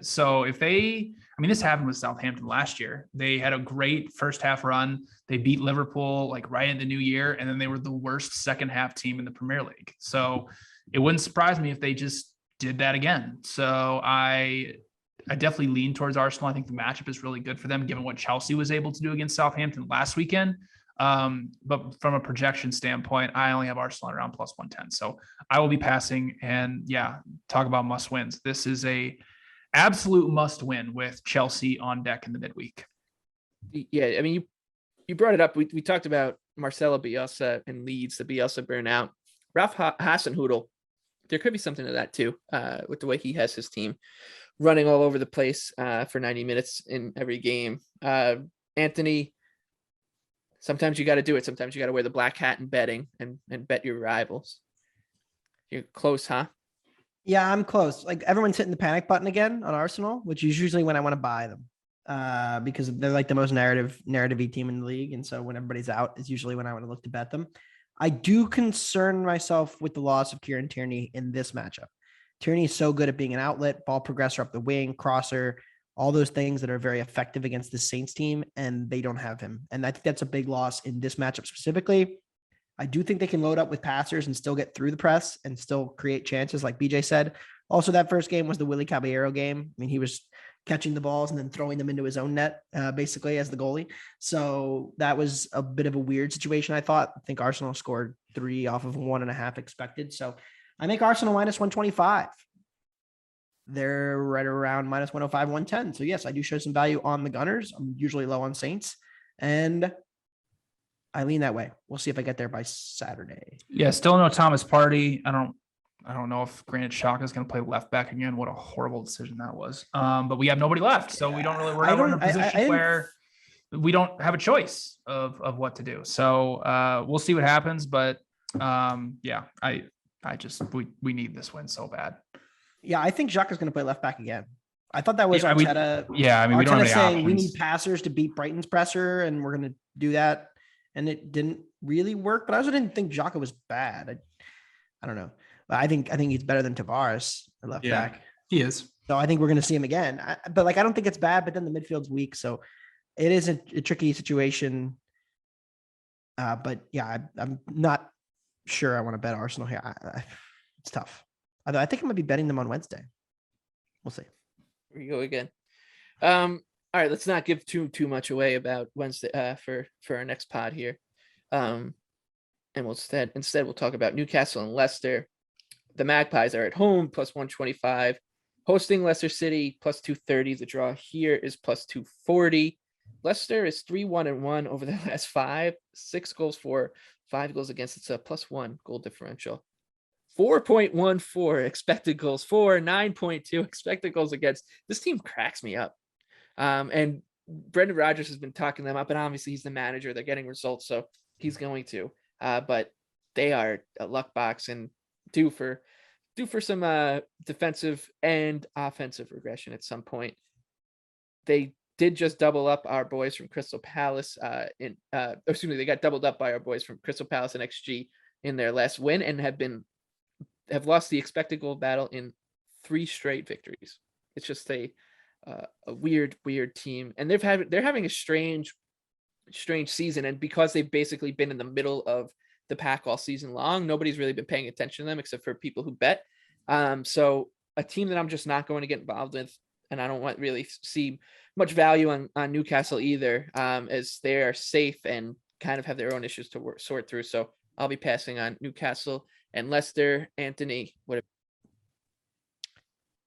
So if this happened with Southampton last year. They had a great first half run. They beat Liverpool like right in the new year, and then they were the worst second half team in the Premier League. So it wouldn't surprise me if they just did that again. So I definitely lean towards Arsenal. I think the matchup is really good for them, given what Chelsea was able to do against Southampton last weekend. But from a projection standpoint, I only have Arsenal around +110. So I will be passing. And yeah, talk about must wins. This is a absolute must win with Chelsea on deck in the midweek. Yeah, I mean, you brought it up. We talked about Marcelo Bielsa and Leeds, the Bielsa burnout. Ralph Hasenhüttl, there could be something to that too, with the way he has his team running all over the place for 90 minutes in every game. Anthony, sometimes you got to do it. Sometimes you got to wear the black hat in betting and bet your rivals. You're close, huh? Yeah, I'm close. Like everyone's hitting the panic button again on Arsenal, which is usually when I want to buy them because they're like the most narrative-y team in the league. And so when everybody's out is usually when I want to look to bet them. I do concern myself with the loss of Kieran Tierney in this matchup. Tierney is so good at being an outlet, ball progressor up the wing, crosser, all those things that are very effective against the Saints team, and they don't have him. And I think that's a big loss in this matchup specifically. I do think they can load up with passers and still get through the press and still create chances, like BJ said. Also, that first game was the Willy Caballero game. I mean, he was catching the balls and then throwing them into his own net, basically, as the goalie. So that was a bit of a weird situation, I thought. I think Arsenal scored 3 off of 1.5 expected. So I make Arsenal -125. They're right around -105, 110. So yes, I do show some value on the Gunners. I'm usually low on Saints. And I lean that way. We'll see if I get there by Saturday. Yeah, still no Thomas Partey. I don't know if Granit Xhaka is going to play left back again. What a horrible decision that was. But we have nobody left, so we're not in a position where we don't have a choice of what to do. So we'll see what happens. But yeah, we need this win so bad. Yeah, I think Xhaka is going to play left back again. I thought that was Arteta. We don't have any saying options. We need passers to beat Brighton's presser, and we're going to do that. And it didn't really work, but I also didn't think Xhaka was bad. I don't know. I think he's better than Tavares at left back. He is. So I think we're going to see him again. But I don't think it's bad, but then the midfield's weak. So it is a tricky situation. But yeah, I'm not sure I want to bet Arsenal here. It's tough. Although I think I'm going to be betting them on Wednesday. We'll see. Here we go again. All right, let's not give too much away about Wednesday for our next pod here. And instead we'll talk about Newcastle and Leicester. The Magpies are at home plus 125, hosting Leicester City plus 230. The draw here is plus 240. Leicester is 3-1-1 over the last 5, 6 goals for, 5 goals against. It's a +1 goal differential. 4.14 expected goals for, 9.2 expected goals against. This team cracks me up. And Brendan Rodgers has been talking them up, and obviously he's the manager. They're getting results, so he's going to. But they are a luck box and due for some defensive and offensive regression at some point. They did just double up our boys from Crystal Palace they got doubled up by our boys from Crystal Palace and XG in their last win, and have lost the expected goal battle in 3 straight victories. It's just a weird team, and they're having a strange season, and because they've basically been in the middle of the pack all season long, nobody's really been paying attention to them except for people who bet. So a team that I'm just not going to get involved with, and I don't really see much value on Newcastle either, as they are safe and kind of have their own issues to sort through. So I'll be passing on Newcastle and Leicester. Anthony,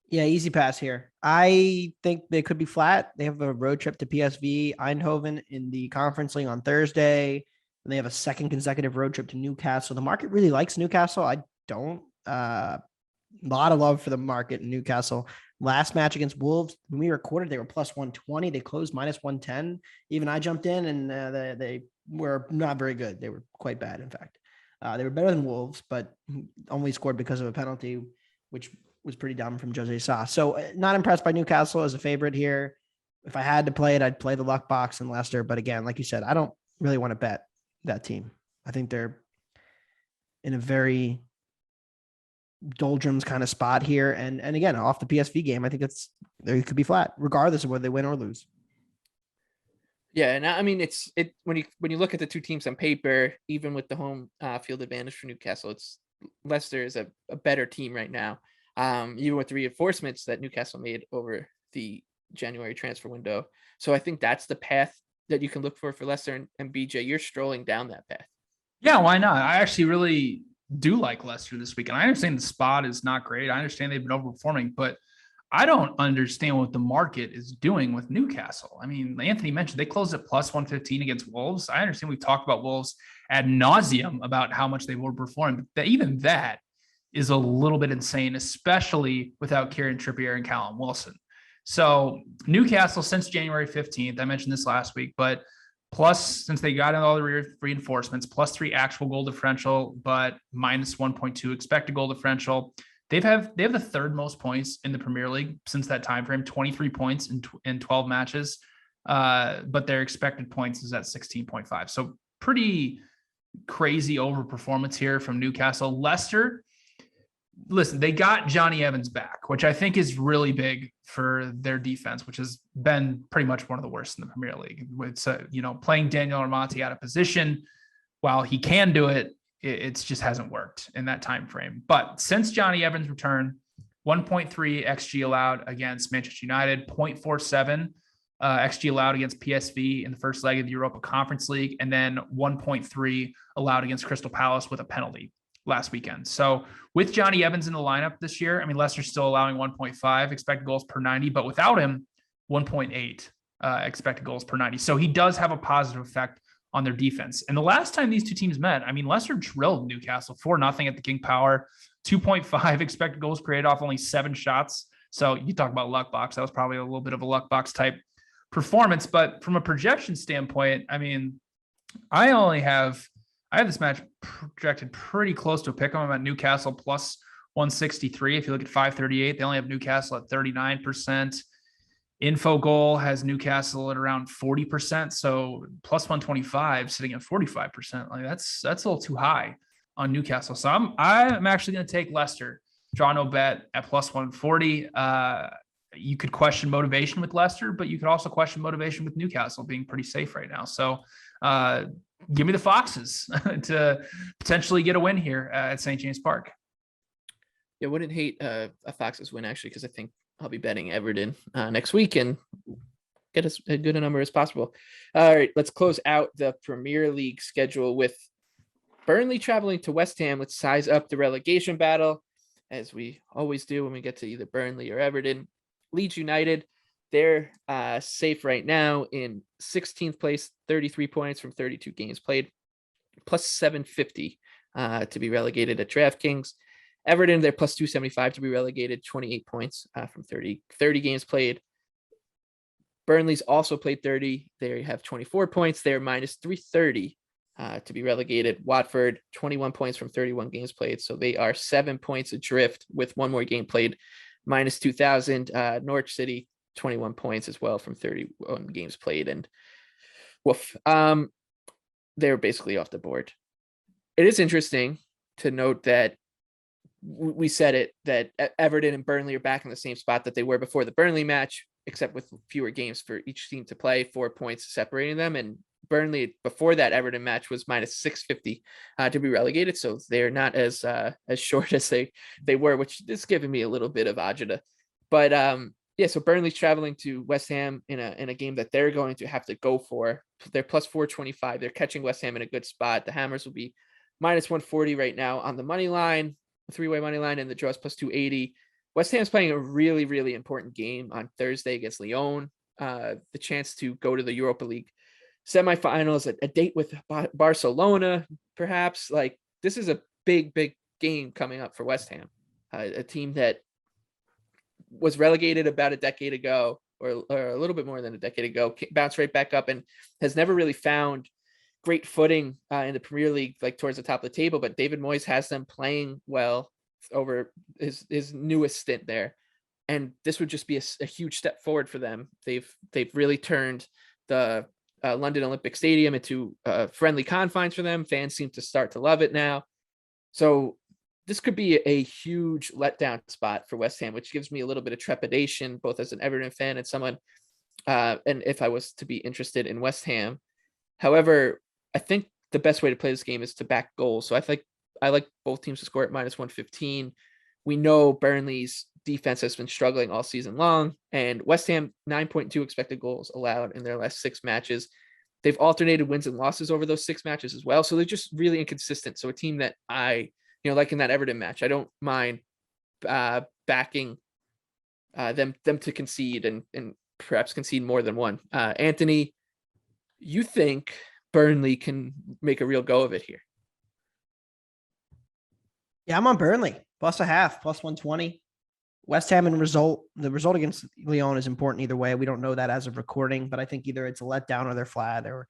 Yeah, easy pass here. I think they could be flat. They have a road trip to PSV Eindhoven in the Conference League on Thursday, and they have a second consecutive road trip to Newcastle. The market really likes Newcastle. I don't. A lot of love for the market in Newcastle. Last match against Wolves, when we recorded, they were plus 120. They closed minus 110. Even I jumped in, and they were not very good. They were quite bad, in fact. They were better than Wolves, but only scored because of a penalty, which was pretty dumb from Jose Sa. So not impressed by Newcastle as a favorite here. If I had to play it, I'd play the luck box and Leicester. But again, like you said, I don't really want to bet that team. I think they're in a very doldrums kind of spot here. And again, off the PSV game, I think they could be flat, regardless of whether they win or lose. Yeah, and I mean when you look at the two teams on paper, even with the home field advantage for Newcastle, Leicester is a better team right now. Even with the reinforcements that Newcastle made over the January transfer window. So I think that's the path that you can look for Leicester, and BJ, you're strolling down that path. Yeah, why not? I actually really do like Leicester this week. And I understand the spot is not great. I understand they've been overperforming, but I don't understand what the market is doing with Newcastle. I mean, Anthony mentioned they closed at plus 115 against Wolves. I understand we've talked about Wolves ad nauseum about how much they've overperformed, but even that is a little bit insane, especially without Kieran Trippier and Callum Wilson. So Newcastle since January 15th, I mentioned this last week, but plus, since they got in all the reinforcements, +3 actual goal differential, but -1.2 expected goal differential. They have the third most points in the Premier League since that time frame, 23 points in 12 matches. But their expected points is at 16.5. So pretty crazy overperformance here from Newcastle. Leicester, listen, they got Johnny Evans back, which I think is really big for their defense, which has been pretty much one of the worst in the Premier League. With playing Daniel Armati out of position, while he can do it, it just hasn't worked in that time frame. But since Johnny Evans' return, 1.3 XG allowed against Manchester United, 0.47 XG allowed against PSV in the first leg of the Europa Conference League, and then 1.3 allowed against Crystal Palace with a penalty last weekend. So with Johnny Evans in the lineup this year, I mean, Leicester's still allowing 1.5 expected goals per 90, but without him, 1.8 expected goals per 90. So he does have a positive effect on their defense. And the last time these two teams met, I mean, Leicester drilled Newcastle 4-0 at the King Power, 2.5 expected goals created off only 7 shots. So you talk about luck box. That was probably a little bit of a luck box type performance. But from a projection standpoint, I mean, I have this match projected pretty close to a pick 'em. I'm at Newcastle plus 163. If you look at 538, they only have Newcastle at 39%. Info Goal has Newcastle at around 40%. So plus 125 sitting at 45%. Like that's a little too high on Newcastle. So I'm actually going to take Leicester. Draw no bet at plus 140. You could question motivation with Leicester, but you could also question motivation with Newcastle being pretty safe right now. So give me the Foxes to potentially get a win here at St. James Park. Yeah, wouldn't hate a Foxes win, actually, because I think I'll be betting Everton next week and get as good a number as possible. All right, let's close out the Premier League schedule with Burnley traveling to West Ham. Let's size up the relegation battle. as we always do when we get to either Burnley or Everton. Leeds United, they're safe right now in 16th place, 33 points from 32 games played, plus 750 to be relegated at DraftKings. Everton, they're plus 275 to be relegated, 28 points from 30 games played. Burnley's also played 30. They have 24 points. They're minus 330 to be relegated. Watford, 21 points from 31 games played. So they are 7 points adrift with one more game played, minus 2,000. Norwich City, 21 points as well from 31 games played. And woof, they're basically off the board. It is interesting to note that we said it, that Everton and Burnley are back in the same spot that they were before the Burnley match, except with fewer games for each team to play, 4 points separating them. And Burnley, before that Everton match, was minus 650 to be relegated. So they're not as short as they were, which is giving me a little bit of agita. But yeah, so Burnley's traveling to West Ham in a game that they're going to have to go for. They're plus 425. They're catching West Ham in a good spot. The Hammers will be minus 140 right now on the money line, three-way money line, and the draws plus 280. West Ham's playing a really, really important game on Thursday against Lyon. The chance to go to the Europa League semifinals, a date with Barcelona, perhaps. Like, this is a big, big game coming up for West Ham, a team that was relegated about a decade ago, or a little bit more than a decade ago, bounced right back up and has never really found great footing in the Premier League, like towards the top of the table. But David Moyes has them playing well over his newest stint there, and this would just be a huge step forward for them. They've really turned the London Olympic Stadium into friendly confines for them. Fans seem to start to love it now. So this could be a huge letdown spot for West Ham, which gives me a little bit of trepidation, both as an Everton fan and someone, and if I was to be interested in West Ham. However, I think the best way to play this game is to back goals. So I like both teams to score at minus 115. We know Burnley's defense has been struggling all season long, and West Ham 9.2 expected goals allowed in their last 6 matches. They've alternated wins and losses over those 6 matches as well. So they're just really inconsistent. So a team that like in that Everton match, I don't mind backing them to concede and perhaps concede more than one. Anthony, you think Burnley can make a real go of it here? Yeah, I'm on Burnley plus a half, plus 120. West Ham and the result against Lyon is important either way. We don't know that as of recording, but I think either it's a letdown or they're flat, or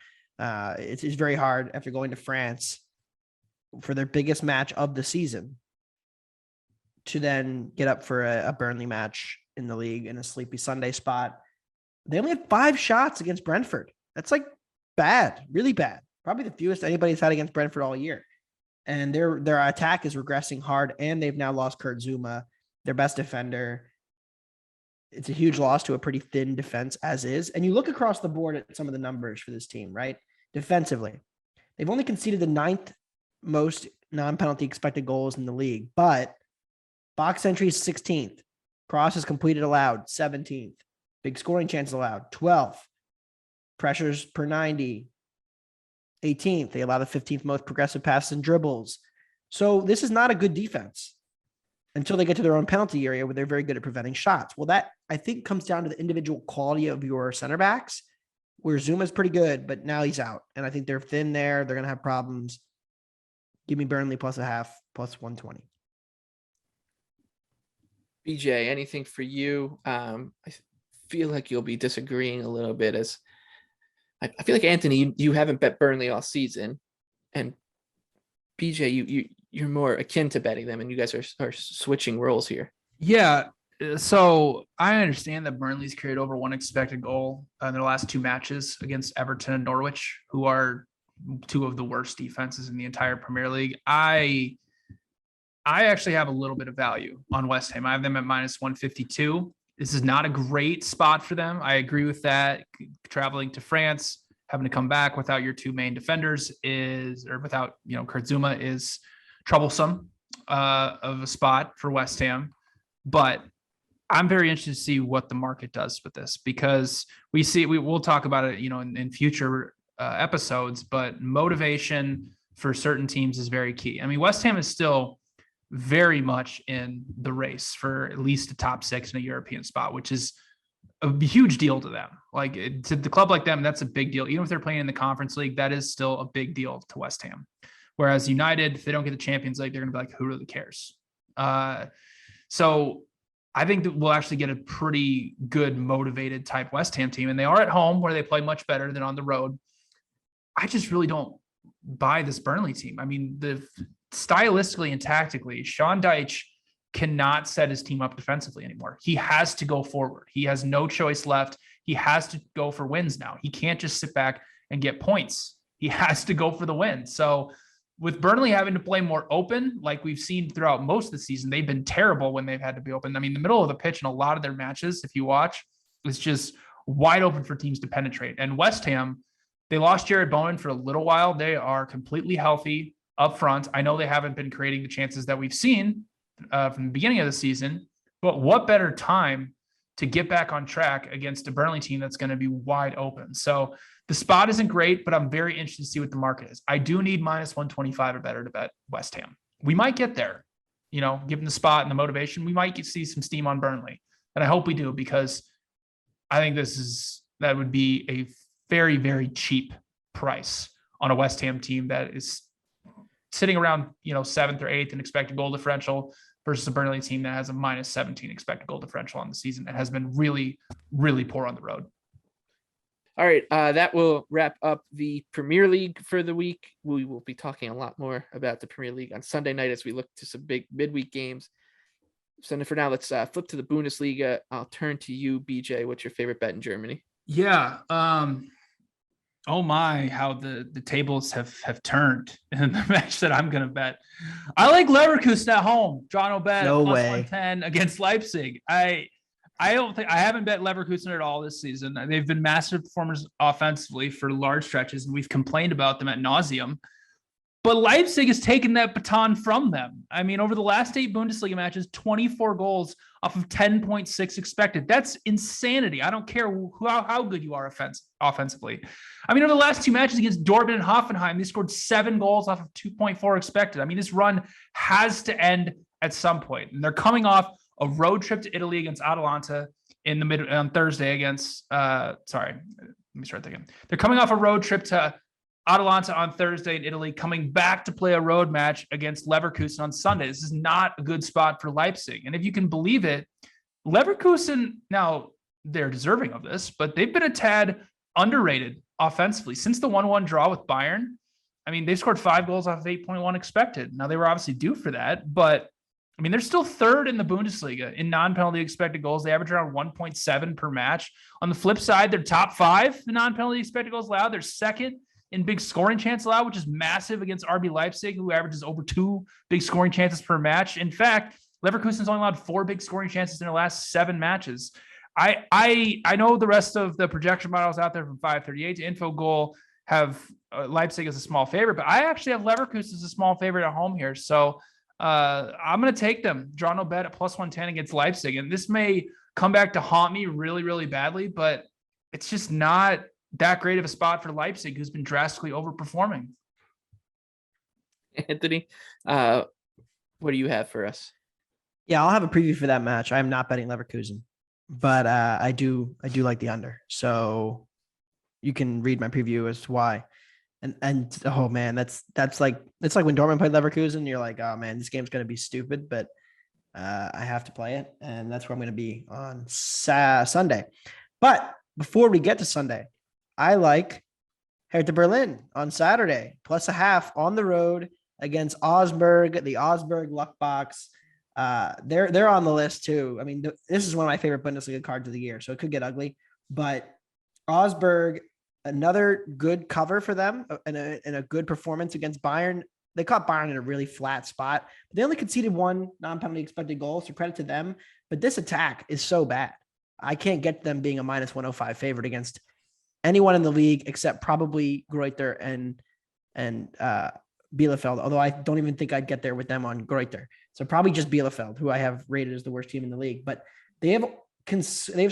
it's very hard after going to France for their biggest match of the season to then get up for a Burnley match in the league in a sleepy Sunday spot. They only had 5 shots against Brentford. That's like bad, really bad. Probably the fewest anybody's had against Brentford all year. And their attack is regressing hard, and they've now lost Kurt Zouma, their best defender. It's a huge loss to a pretty thin defense as is. And you look across the board at some of the numbers for this team, right? Defensively, they've only conceded the 9th most non-penalty expected goals in the league, but box entries 16th, crosses completed allowed 17th, big scoring chances allowed 12th, pressures per 90 18th. They allow the 15th most progressive passes and dribbles. So this is not a good defense until they get to their own penalty area where they're very good at preventing shots. Well, that I think comes down to the individual quality of your center backs, where Zuma's pretty good, but now he's out. And I think they're thin there. They're going to have problems. Give me Burnley plus a half, plus 120. BJ, anything for you? I feel like you'll be disagreeing a little bit, as I feel like, Anthony, you haven't bet Burnley all season, and BJ, you're more akin to betting them, and you guys are switching roles here. Yeah. So I understand that Burnley's created over 1 expected goal in their last 2 matches against Everton and Norwich, who are 2 of the worst defenses in the entire Premier League. I actually have a little bit of value on West Ham. I have them at minus 152. This is not a great spot for them. I agree with that. Traveling to France, having to come back without your 2 main defenders without Kurt Zouma is troublesome of a spot for West Ham. But I'm very interested to see what the market does with this, because we'll talk about it, in future episodes, but motivation for certain teams is very key. I mean, West Ham is still very much in the race for at least a top 6 in a European spot, which is a huge deal to them. Like to the club like them, that's a big deal. Even if they're playing in the Conference League, that is still a big deal to West Ham. Whereas United, if they don't get the Champions League, they're going to be like, who really cares? So I think that we'll actually get a pretty good motivated type West Ham team. And they are at home where they play much better than on the road. I just really don't buy this Burnley team. I mean, stylistically and tactically, Sean Dyche cannot set his team up defensively anymore. He has to go forward. He has no choice left. He has to go for wins now. He can't just sit back and get points. He has to go for the win. So with Burnley having to play more open, like we've seen throughout most of the season, they've been terrible when they've had to be open. I mean, the middle of the pitch in a lot of their matches, if you watch, is just wide open for teams to penetrate. And West Ham, they lost Jared Bowen for a little while. They are completely healthy up front. I know they haven't been creating the chances that we've seen from the beginning of the season, but what better time to get back on track against a Burnley team that's going to be wide open. So the spot isn't great, but I'm very interested to see what the market is. I do need -125 or better to bet West Ham. We might get there, given the spot and the motivation, we might see some steam on Burnley. And I hope we do, because I think that would be a very, very cheap price on a West Ham team that is sitting around, 7th or 8th in expected goal differential versus a Burnley team that has a -17 expected goal differential on the season and has been really, really poor on the road. All right, that will wrap up the Premier League for the week. We will be talking a lot more about the Premier League on Sunday night as we look to some big midweek games. So for now, let's flip to the Bundesliga. I'll turn to you, BJ. What's your favorite bet in Germany? Yeah. Oh my, how the tables have turned in the match that I'm going to bet. I like Leverkusen at home. John O'Bet No plus way. 110 against Leipzig. I haven't bet Leverkusen at all this season. They've been massive performers offensively for large stretches, and we've complained about them ad nauseum. But Leipzig has taken that baton from them. I mean, over the last 8 Bundesliga matches, 24 goals off of 10.6 expected. That's insanity. I don't care how good you are offensively. I mean, over the last 2 matches against Dortmund and Hoffenheim, they scored 7 goals off of 2.4 expected. I mean, this run has to end at some point. And they're coming off a road trip to Italy against Atalanta on Thursday against, They're coming off a road trip to Atalanta on Thursday in Italy, coming back to play a road match against Leverkusen on Sunday. This is not a good spot for Leipzig. And if you can believe it, Leverkusen, now they're deserving of this, but they've been a tad underrated offensively since the 1-1 draw with Bayern. I mean, they scored 5 goals off of 8.1 expected. Now they were obviously due for that, but I mean, they're still 3rd in the Bundesliga in non-penalty expected goals. They average around 1.7 per match. On the flip side, they're top 5 in non-penalty expected goals allowed. They're 2nd in big scoring chance allowed, which is massive against RB Leipzig, who averages over 2 big scoring chances per match. In fact, Leverkusen's only allowed 4 big scoring chances in their last 7 matches. I know the rest of the projection models out there from 538 to Info Goal have Leipzig as a small favorite, but I actually have Leverkusen as a small favorite at home here. So I'm going to take them. Draw no bet at plus 110 against Leipzig. And this may come back to haunt me really, really badly, but it's just not that great of a spot for Leipzig, who's been drastically overperforming. Anthony, what do you have for us? Yeah, I'll have a preview for that match. I am not betting Leverkusen, but I do like the under. So you can read my preview as to why. And oh man, that's like, it's like when Dortmund played Leverkusen, you're like, oh man, this game's going to be stupid, but I have to play it. And that's where I'm going to be on Sunday. But before we get to Sunday, I like Hertha Berlin on Saturday, plus 0.5 on the road against Augsburg, the Augsburg luck box. They're on the list too. I mean, this is one of my favorite Bundesliga cards of the year, so it could get ugly, but Augsburg, another good cover for them and a good performance against Bayern. They caught Bayern in a really flat spot, but they only conceded 1 non-penalty expected goal, so credit to them. But this attack is so bad. I can't get them being a -105 favorite against anyone in the league except probably Greuther and Bielefeld, although I don't even think I'd get there with them on Greuther. So probably just Bielefeld, who I have rated as the worst team in the league. But they've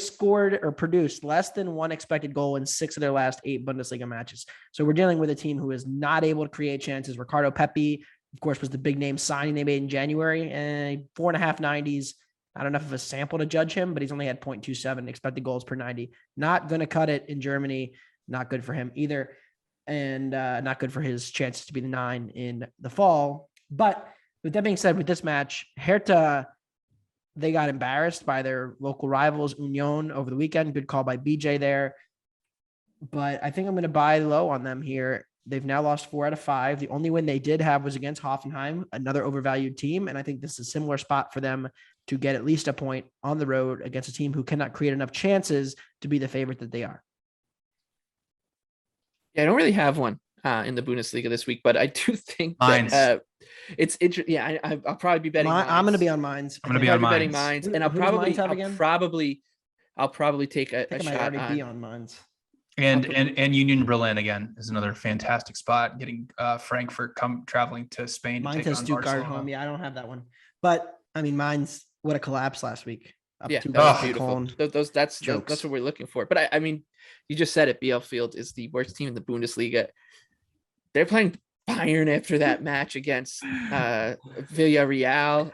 scored or produced less than 1 expected goal in 6 of their last 8 Bundesliga matches. So we're dealing with a team who is not able to create chances. Ricardo Pepi of course, was the big name signing they made in January, and 4.5 90s. Not enough of a sample to judge him, but he's only had 0.27 expected goals per 90. Not going to cut it in Germany. Not good for him either. And not good for his chances to be the 9 in the fall. But with that being said, with this match, Hertha, they got embarrassed by their local rivals, Union, over the weekend. Good call by BJ there. But I think I'm going to buy low on them here. They've now lost 4 out of 5. The only win they did have was against Hoffenheim, another overvalued team. And I think this is a similar spot for them to get at least a point on the road against a team who cannot create enough chances to be the favorite that they are. Yeah, I don't really have one in the Bundesliga this week, but I do think that it's interesting. Yeah, I'll probably be betting. I'm going to be on Mines. I'm going to be on betting Mines. and I'll probably take a I shot might already be on Mines. And Union Berlin again is another fantastic spot. Getting Frankfurt traveling to Spain. Mine has Stuttgart home. Yeah, I don't have that one, but I mean, Mine's what a collapse last week. Yeah, that was beautiful. That's what we're looking for. But I mean, you just said it. Bielefeld is the worst team in the Bundesliga. They're playing Bayern after that match against Villarreal.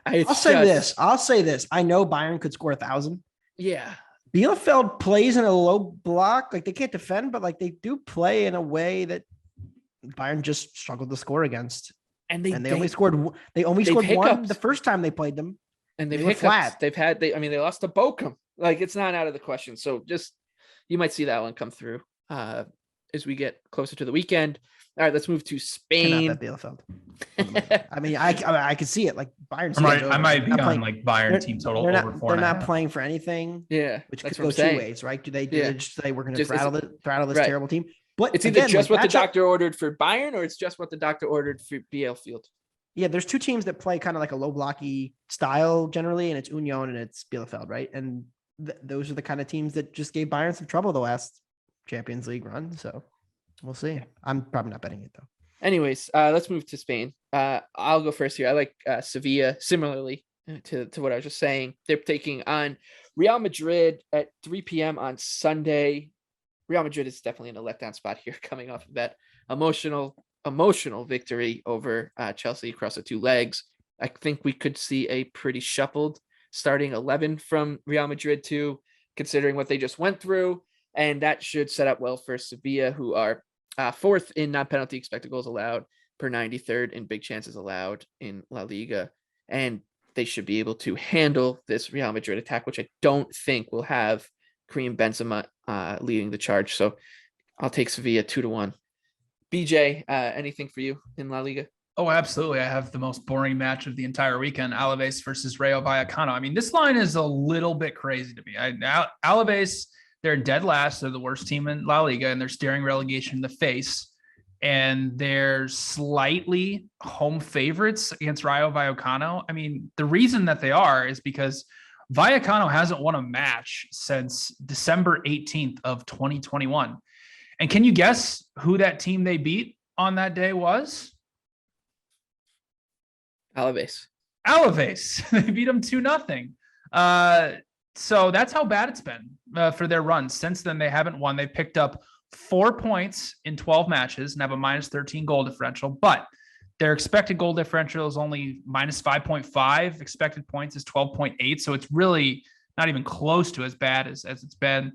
I'll say this. I know Bayern could score 1,000. Yeah. Bielefeld plays in a low block. Like, they can't defend, but like they do play in a way that Bayern just struggled to score against. And they only scored one the first time they played them. And they were flat. They lost to Bochum. Like, it's not out of the question. So just, you might see that one come through as we get closer to the weekend. All right, let's move to Spain. Cannot bet Bielefeld. I mean, I could see it. Like, Bayern's I might be on like Bayern team total over 4.5. They're not playing for anything. Yeah, which could go 2 ways, right? Do they just say we're going to throttle this right. terrible team? But it's either just what the doctor ordered for Bayern, or it's just what the doctor ordered for Bielefeld. Yeah, there's 2 teams that play kind of like a low blocky style generally, and it's Union and it's Bielefeld, right? And those are the kind of teams that just gave Bayern some trouble the last Champions League run. So we'll see. I'm probably not betting it though. Anyways, let's move to Spain. I'll go first here. I like Sevilla, similarly to what I was just saying. They're taking on Real Madrid at 3 p.m. on Sunday. Real Madrid is definitely in a letdown spot here, coming off of that emotional victory over Chelsea across the 2 legs. I think we could see a pretty shuffled starting 11 from Real Madrid too, considering what they just went through. And that should set up well for Sevilla, who are 4th in non-penalty expected goals allowed per 93rd in big chances allowed in La Liga. And they should be able to handle this Real Madrid attack, which I don't think will have Karim Benzema leading the charge. So I'll take Sevilla 2-1. BJ, anything for you in La Liga? Oh, absolutely. I have the most boring match of the entire weekend, Alaves versus Rayo Vallecano. I mean, this line is a little bit crazy to me. Alaves, they're dead last. They're the worst team in La Liga, and they're staring relegation in the face. And they're slightly home favorites against Rayo Vallecano. I mean, the reason that they are is because Vallecano hasn't won a match since December 18th of 2021. And can you guess who that team they beat on that day was? Alaves. They beat them 2-0. So that's how bad it's been for their run. Since then, they haven't won. They've picked up 4 points in 12 matches and have a minus 13 goal differential, but their expected goal differential is only minus 5.5. Expected points is 12.8. So it's really not even close to as bad as it's been.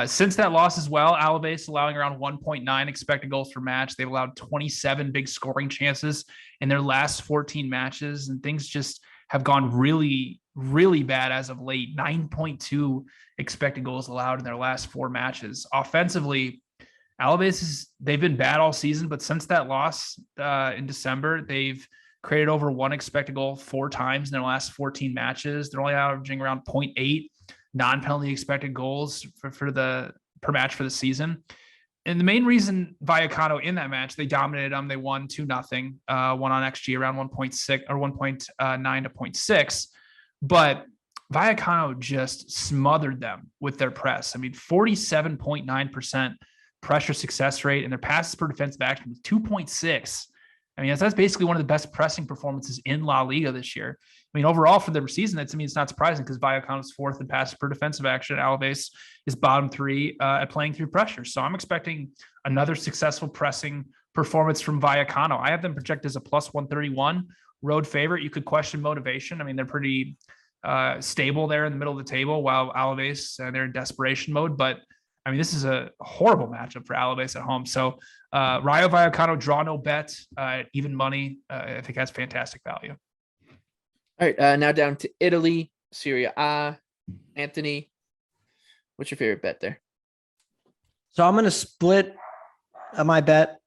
Since that loss as well, Alaves allowing around 1.9 expected goals per match. They've allowed 27 big scoring chances in their last 14 matches, and things just have gone really, really bad as of late. 9.2 expected goals allowed in their last 4 matches. Offensively, Alaves they've been bad all season, but since that loss in December, they've created over 1 expected goal 4 times in their last 14 matches. They're only averaging around 0.8 non-penalty expected goals per match for the season. And the main reason Vallecano in that match, they dominated them. They won 2-0, won on XG around 1.6 or 1.9 to 0.6. But Vallecano just smothered them with their press. I mean, 47.9% pressure success rate, and their passes per defensive action was 2.6. I mean, that's basically one of the best pressing performances in La Liga this year. I mean, overall for the season, it's not surprising because Vallecano is 4th in passes per defensive action. Alaves is bottom 3 at playing through pressure. So I'm expecting another successful pressing performance from Vallecano. I have them projected as a plus 131 road favorite. You could question motivation. I mean, they're pretty stable there in the middle of the table, while Alaves, they're in desperation mode. But I mean, this is a horrible matchup for Alaves at home. So Rayo Vallecano, draw no bet, even money. I think that's fantastic value. All right, now down to Italy, Serie A. Anthony, what's your favorite bet there? So I'm going to split my bet,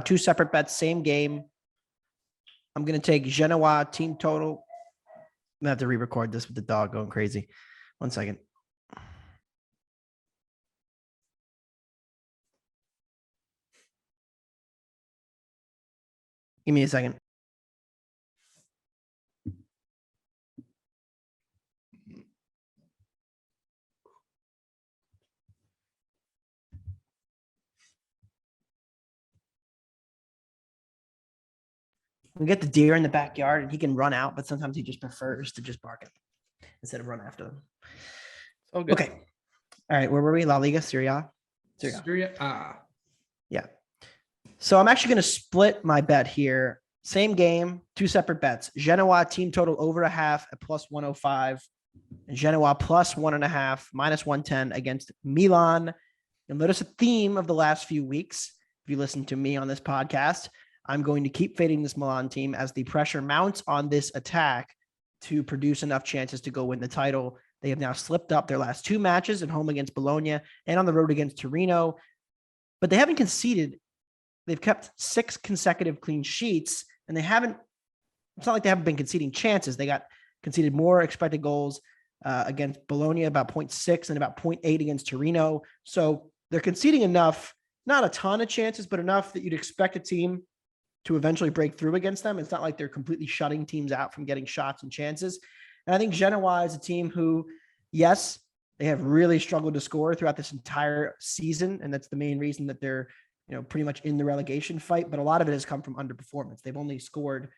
two separate bets, same game. I'm going to take Genoa team total. I'm going to have to re-record this with the dog going crazy. 1 second. Give me a second. We get the deer in the backyard and he can run out, but sometimes he just prefers to just bark at them instead of run after them. Oh, good. Okay. All right. Where were we? La Liga, Serie A? Serie A. Yeah. So I'm actually going to split my bet here. Same game, two separate bets. Genoa team total over a half at plus 105 and Genoa plus 1.5, minus 110 against Milan. You'll notice a theme of the last few weeks. If you listen to me on this podcast, I'm going to keep fading this Milan team as the pressure mounts on this attack to produce enough chances to go win the title. They have now slipped up their last two matches at home against Bologna and on the road against Torino, but they haven't conceded. They've kept 6 consecutive clean sheets, and it's not like they haven't been conceding chances. They got conceded more expected goals against Bologna, about 0.6 and about 0.8 against Torino. So they're conceding enough, not a ton of chances, but enough that you'd expect a team to eventually break through against them. It's not like they're completely shutting teams out from getting shots and chances. And I think Genoa is a team who, yes, they have really struggled to score throughout this entire season. And that's the main reason that they're, pretty much in the relegation fight. But a lot of it has come from underperformance. They've only scored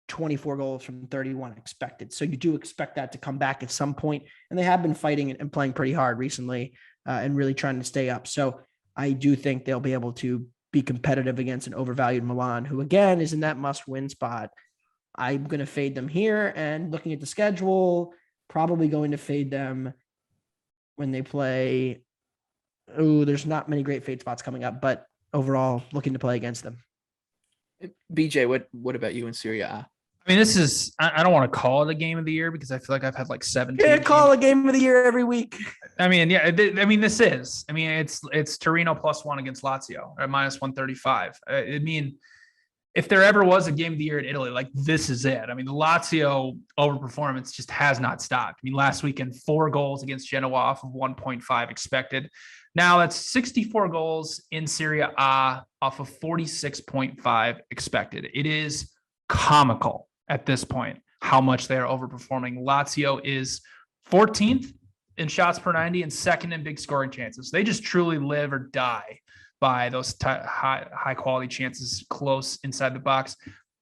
24 goals from 31 expected. So you do expect that to come back at some point. And they have been fighting and playing pretty hard recently and really trying to stay up. So I do think they'll be able to be competitive against an overvalued Milan, who again is in that must-win spot. I'm going to fade them here, and looking at the schedule, probably going to fade them when they play. Oh, there's not many great fade spots coming up, but overall looking to play against them. BJ, what about you in Serie A? I mean, this is, I don't want to call it a game of the year because I feel like I've had like 17. Can't call a game of the year every week. I mean, yeah, this is, it's Torino +1 against Lazio at minus 135. I mean, if there ever was a game of the year in Italy, like this is it. I mean, the Lazio overperformance just has not stopped. I mean, last weekend, 4 goals against Genoa off of 1.5 expected. Now that's 64 goals in Serie A off of 46.5 expected. It is comical at this point how much they are overperforming. Lazio is 14th in shots per 90 and second in big scoring chances. They just truly live or die by those high quality chances close inside the box.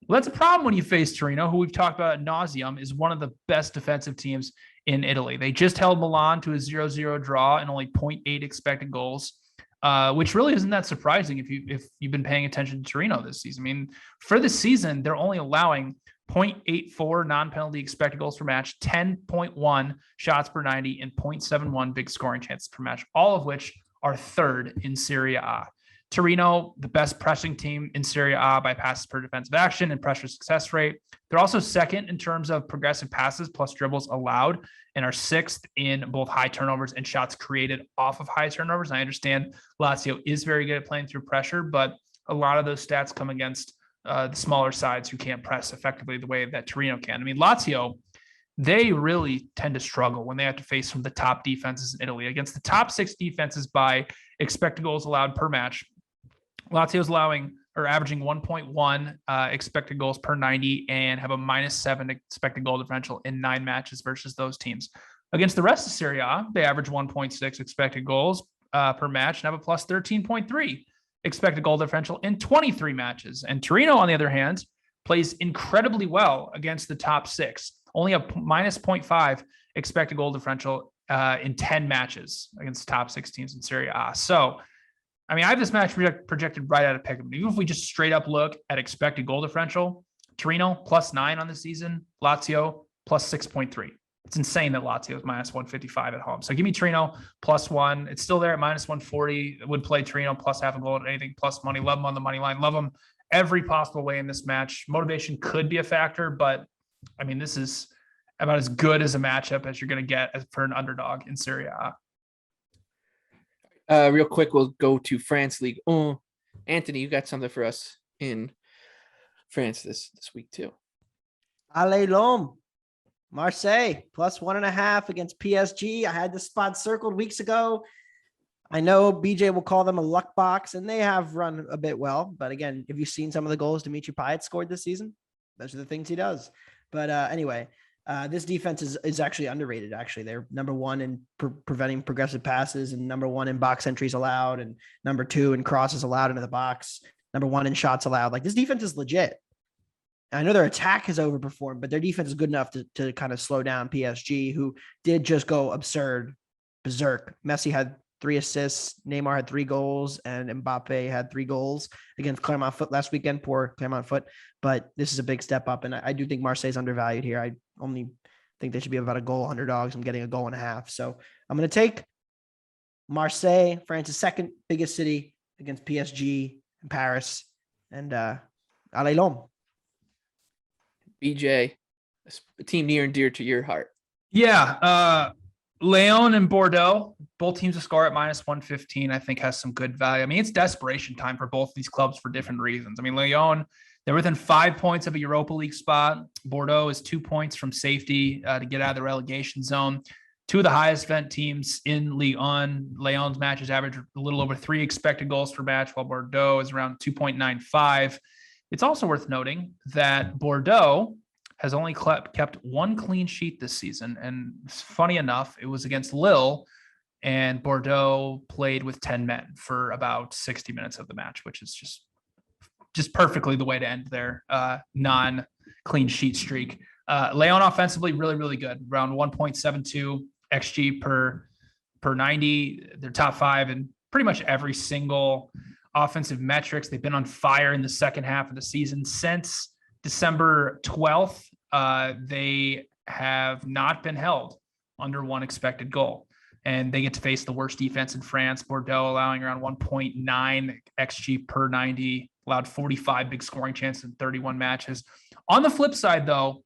Well, that's a problem when you face Torino, who we've talked about ad nauseum, is one of the best defensive teams in Italy. They just held Milan to a 0-0 draw and only 0.8 expected goals, which really isn't that surprising if you've been paying attention to Torino this season. I mean, for the season, they're only allowing 0.84 non-penalty expected goals per match, 10.1 shots per 90, and 0.71 big scoring chances per match, all of which are third in Serie A. Torino, the best pressing team in Serie A by passes per defensive action and pressure success rate. They're also second in terms of progressive passes plus dribbles allowed, and are 6th in both high turnovers and shots created off of high turnovers. I understand Lazio is very good at playing through pressure, but a lot of those stats come against the smaller sides who can't press effectively the way that Torino can. I mean, Lazio, they really tend to struggle when they have to face some of the top defenses in Italy. Against the top 6 defenses by expected goals allowed per match, Lazio is averaging 1.1 expected goals per 90 and have a -7 expected goal differential in 9 matches versus those teams. Against the rest of Serie A, they average 1.6 expected goals per match and have a plus 13.3 expected goal differential in 23 matches. And Torino, on the other hand, plays incredibly well against the top 6, only a -0.5 expected goal differential in 10 matches against the top 6 teams in Serie A. So, I mean, I have this match projected right out of pick. Even if we just straight up look at expected goal differential, Torino +9 on the season, Lazio +6.3. It's insane that Lazio is -155 at home. So give me Torino +1. It's still there at -140. Would play Torino plus half a goal at anything plus money. Love them on the money line. Love them every possible way in this match. Motivation could be a factor, but I mean, this is about as good as a matchup as you're going to get for an underdog in Serie A. Real quick, we'll go to France League. Oh, Anthony, you got something for us in France this week too. Allez l'homme. Marseille +1.5 against PSG. I had this spot circled weeks ago. I know BJ will call them a luck box, and they have run a bit well. But again, have you seen some of the goals Dimitri Payet scored this season? Those are the things he does. But anyway, this defense is actually underrated. Actually, they're number 1 in preventing progressive passes, and number 1 in box entries allowed, and number 2 in crosses allowed into the box, number 1 in shots allowed. Like, this defense is legit. I know their attack has overperformed, but their defense is good enough to kind of slow down PSG, who did just go berserk. Messi had 3 assists, Neymar had 3 goals, and Mbappe had 3 goals against Clermont Foot last weekend. Poor Clermont Foot, but this is a big step up, and I do think Marseille's undervalued here. I only think they should be about a goal underdogs. I'm getting a goal and a half, so I'm going to take Marseille, France's second biggest city, against PSG in Paris, and allez l'homme. BJ, a team near and dear to your heart. Yeah. Lyon and Bordeaux, both teams to score at -115, I think has some good value. I mean, it's desperation time for both these clubs for different reasons. I mean, Lyon, they're within 5 points of a Europa League spot. Bordeaux is 2 points from safety to get out of the relegation zone. 2 of the highest event teams in Ligue 1. Lyon's matches average a little over 3 expected goals per match, while Bordeaux is around 2.95. It's also worth noting that Bordeaux has only kept 1 clean sheet this season. And funny enough, it was against Lille, and Bordeaux played with 10 men for about 60 minutes of the match, which is just perfectly the way to end their non-clean sheet streak. Lyon offensively, really, really good. Around 1.72 XG per 90. They're top 5 in pretty much every single offensive metrics. They've been on fire in the second half of the season. Since December 12th, they have not been held under 1 expected goal, and they get to face the worst defense in France. Bordeaux allowing around 1.9 XG per 90, allowed 45 big scoring chances in 31 matches. On the flip side, though,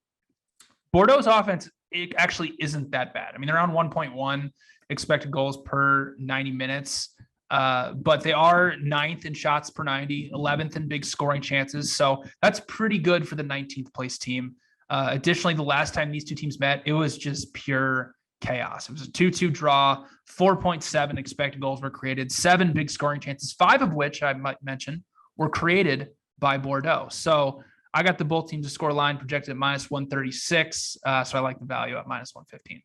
Bordeaux's offense, it actually isn't that bad. I mean, they're around 1.1 expected goals per 90 minutes. But they are 9th in shots per 90, 11th in big scoring chances. So that's pretty good for the 19th place team. Additionally, the last time these two teams met, it was just pure chaos. It was a 2-2 draw, 4.7 expected goals were created, 7 big scoring chances, 5 of which I might mention were created by Bordeaux. So I got the both teams to score line projected at -136. So I like the value at -115.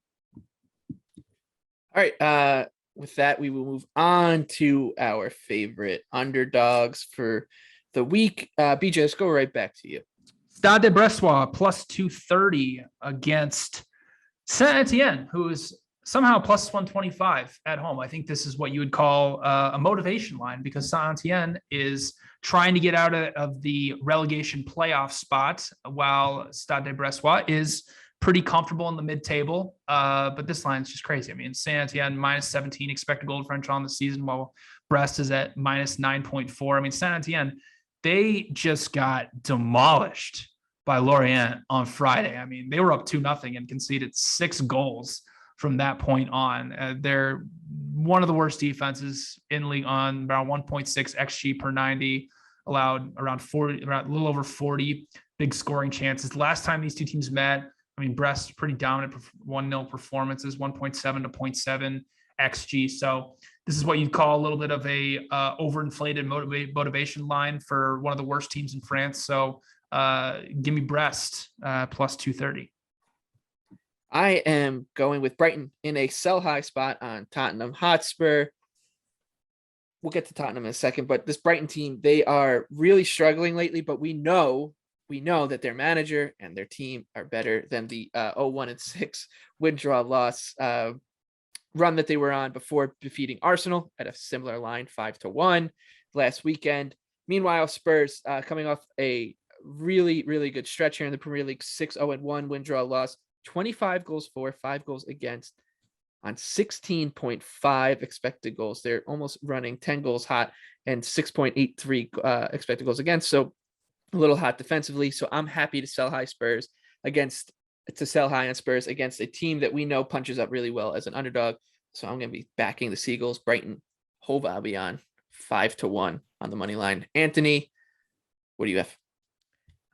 All right. With that, we will move on to our favorite underdogs for the week. BJ, let's go right back to you. Stade de Bressois +230 against Saint-Etienne, who is somehow +125 at home. I think this is what you would call a motivation line, because Saint-Etienne is trying to get out of the relegation playoff spot, while Stade de Bressois is pretty comfortable in the mid-table. But this line is just crazy. I mean, Saint-Etienne -17 expected goal differential on the season, while Brest is at -9.4. I mean, Saint-Etienne, they just got demolished by Lorient on Friday. I mean, they were up 2-0 and conceded 6 goals from that point on. They're one of the worst defenses in Ligue 1, around 1.6 XG per 90, allowed around a little over 40 big scoring chances. Last time these two teams met, I mean, Brest pretty dominant 1-0 performances, 1.7 to 0.7 XG. So this is what you'd call a little bit of a overinflated motivation line for one of the worst teams in France. So give me Brest +230. I am going with Brighton in a sell high spot on Tottenham Hotspur. We'll get to Tottenham in a second, but this Brighton team, they are really struggling lately, but we know that their manager and their team are better than the 0-1-6 win draw loss run that they were on before defeating Arsenal at a similar line, 5-1 last weekend. Meanwhile, Spurs coming off a really, really good stretch here in the Premier League, 6-0-1 win, draw, loss, 25 goals for, 5 goals against on 16.5 expected goals. They're almost running 10 goals hot and 6.83 expected goals against. So a little hot defensively. So I'm happy to sell high on Spurs against a team that we know punches up really well as an underdog. So I'm going to be backing the Seagulls, Brighton, Hove Albion, 5-1 on the money line. Anthony, what do you have?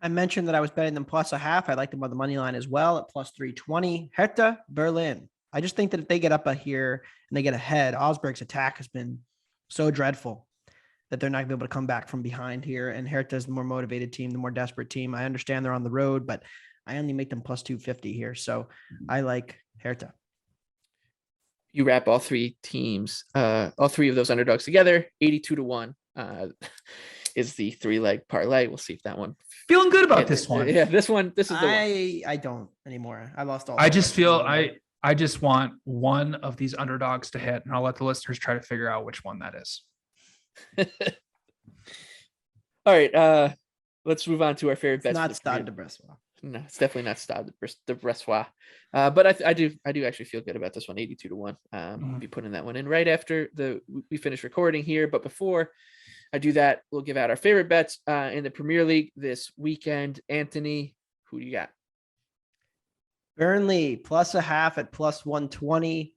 I mentioned that I was betting them +0.5. I like them on the money line as well at +320. Hertha Berlin. I just think that if they get up here and they get ahead, Augsburg's attack has been so dreadful that they're not going to be able to come back from behind here. And Hertha is the more motivated team, the more desperate team. I understand they're on the road, but I only make them +250 here. So I like Hertha. You wrap all three teams, all three of those underdogs together, 82-1 is the 3-leg parlay. We'll see if that one. Feeling good about this one. Yeah, this is the one. I don't anymore. I lost all. I just feel I just want one of these underdogs to hit, and I'll let the listeners try to figure out which one that is. All right, let's move on to our favorite bets. Not Stade de Bressois. No, it's definitely not Stade de Bressois. But I do actually feel good about this one, 82-1. I'll be putting that one in right after we finish recording here. But before I do that, we'll give out our favorite bets in the Premier League this weekend. Anthony, who do you got? Burnley +0.5 at +120.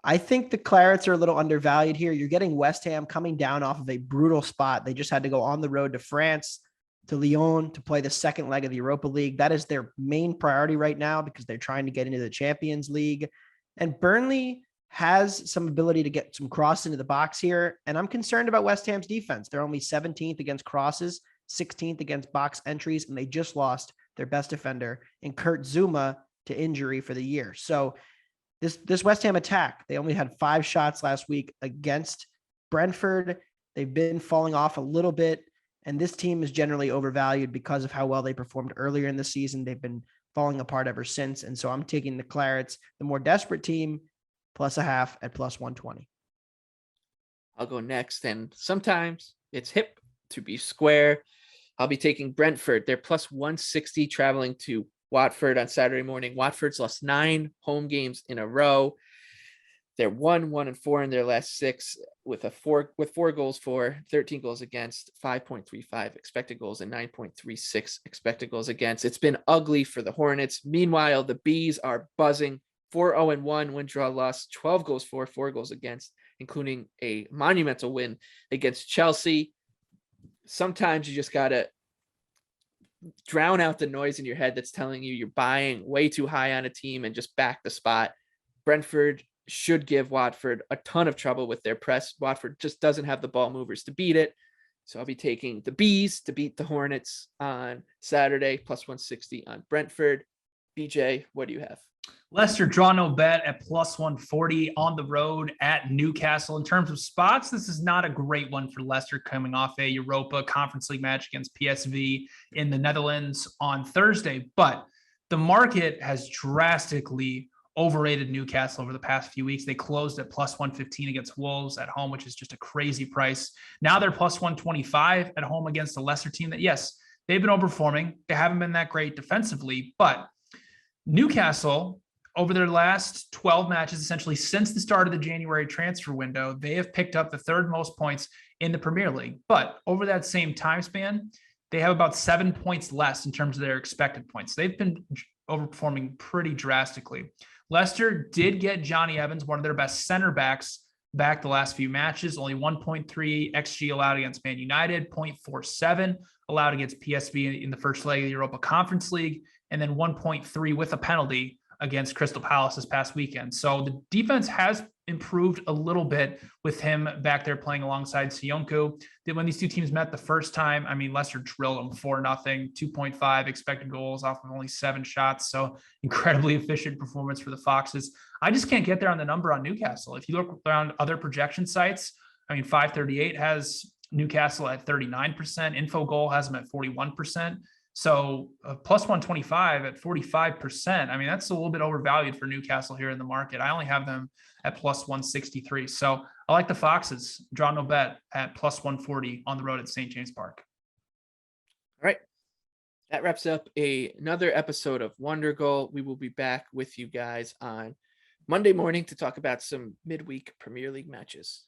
I think the Clarets are a little undervalued here. You're getting West Ham coming down off of a brutal spot. They just had to go on the road to France, to Lyon, to play the second leg of the Europa League. That is their main priority right now because they're trying to get into the Champions League. And Burnley has some ability to get some cross into the box here. And I'm concerned about West Ham's defense. They're only 17th against crosses, 16th against box entries, and they just lost their best defender in Kurt Zouma to injury for the year. So this West Ham attack, they only had 5 shots last week against Brentford. They've been falling off a little bit, and this team is generally overvalued because of how well they performed earlier in the season. They've been falling apart ever since. And so I'm taking the Clarets, the more desperate team, +0.5 at +120. I'll go next. And sometimes it's hip to be square. I'll be taking Brentford. They're +160 traveling to Watford on Saturday morning. Watford's lost 9 home games in a row. They're 1-1-4 in their last 6 with 4 goals for, 13 goals against, 5.35 expected goals and 9.36 expected goals against. It's been ugly for the Hornets. Meanwhile, the Bees are buzzing. 4-0-1 win, draw, loss, 12 goals for, 4 goals against, including a monumental win against Chelsea. Sometimes you just gotta drown out the noise in your head that's telling you you're buying way too high on a team and just back the spot. Brentford should give Watford a ton of trouble with their press. Watford just doesn't have the ball movers to beat it. So I'll be taking the Bees to beat the Hornets on Saturday, +160 on Brentford. BJ, what do you have? Leicester draw no bet at +140 on the road at Newcastle. In terms of spots, this is not a great one for Leicester coming off a Europa Conference League match against PSV in the Netherlands on Thursday. But the market has drastically overrated Newcastle over the past few weeks. They closed at +115 against Wolves at home, which is just a crazy price. Now they're +125 at home against a Leicester team that, yes, they've been overperforming. They haven't been that great defensively, but Newcastle, over their last 12 matches, essentially since the start of the January transfer window, they have picked up the 3rd most points in the Premier League. But over that same time span, they have about 7 points less in terms of their expected points. They've been overperforming pretty drastically. Leicester did get Johnny Evans, one of their best center backs, back the last few matches. Only 1.3 XG allowed against Man United, 0.47 allowed against PSV in the first leg of the Europa Conference League, and then 1.3 with a penalty against Crystal Palace this past weekend. So the defense has improved a little bit with him back there playing alongside Sionku. When these two teams met the first time, I mean, Leicester drilled them 4-0, 2.5 expected goals off of only 7 shots. So incredibly efficient performance for the Foxes. I just can't get there on the number on Newcastle. If you look around other projection sites, I mean, 538 has Newcastle at 39%. Info Goal has them at 41%. So plus 125 at 45%. I mean, that's a little bit overvalued for Newcastle here in the market. I only have them at plus 163. So I like the Foxes. Draw no bet at plus 140 on the road at St. James Park. All right. That wraps up another episode of Wondergoal. We will be back with you guys on Monday morning to talk about some midweek Premier League matches.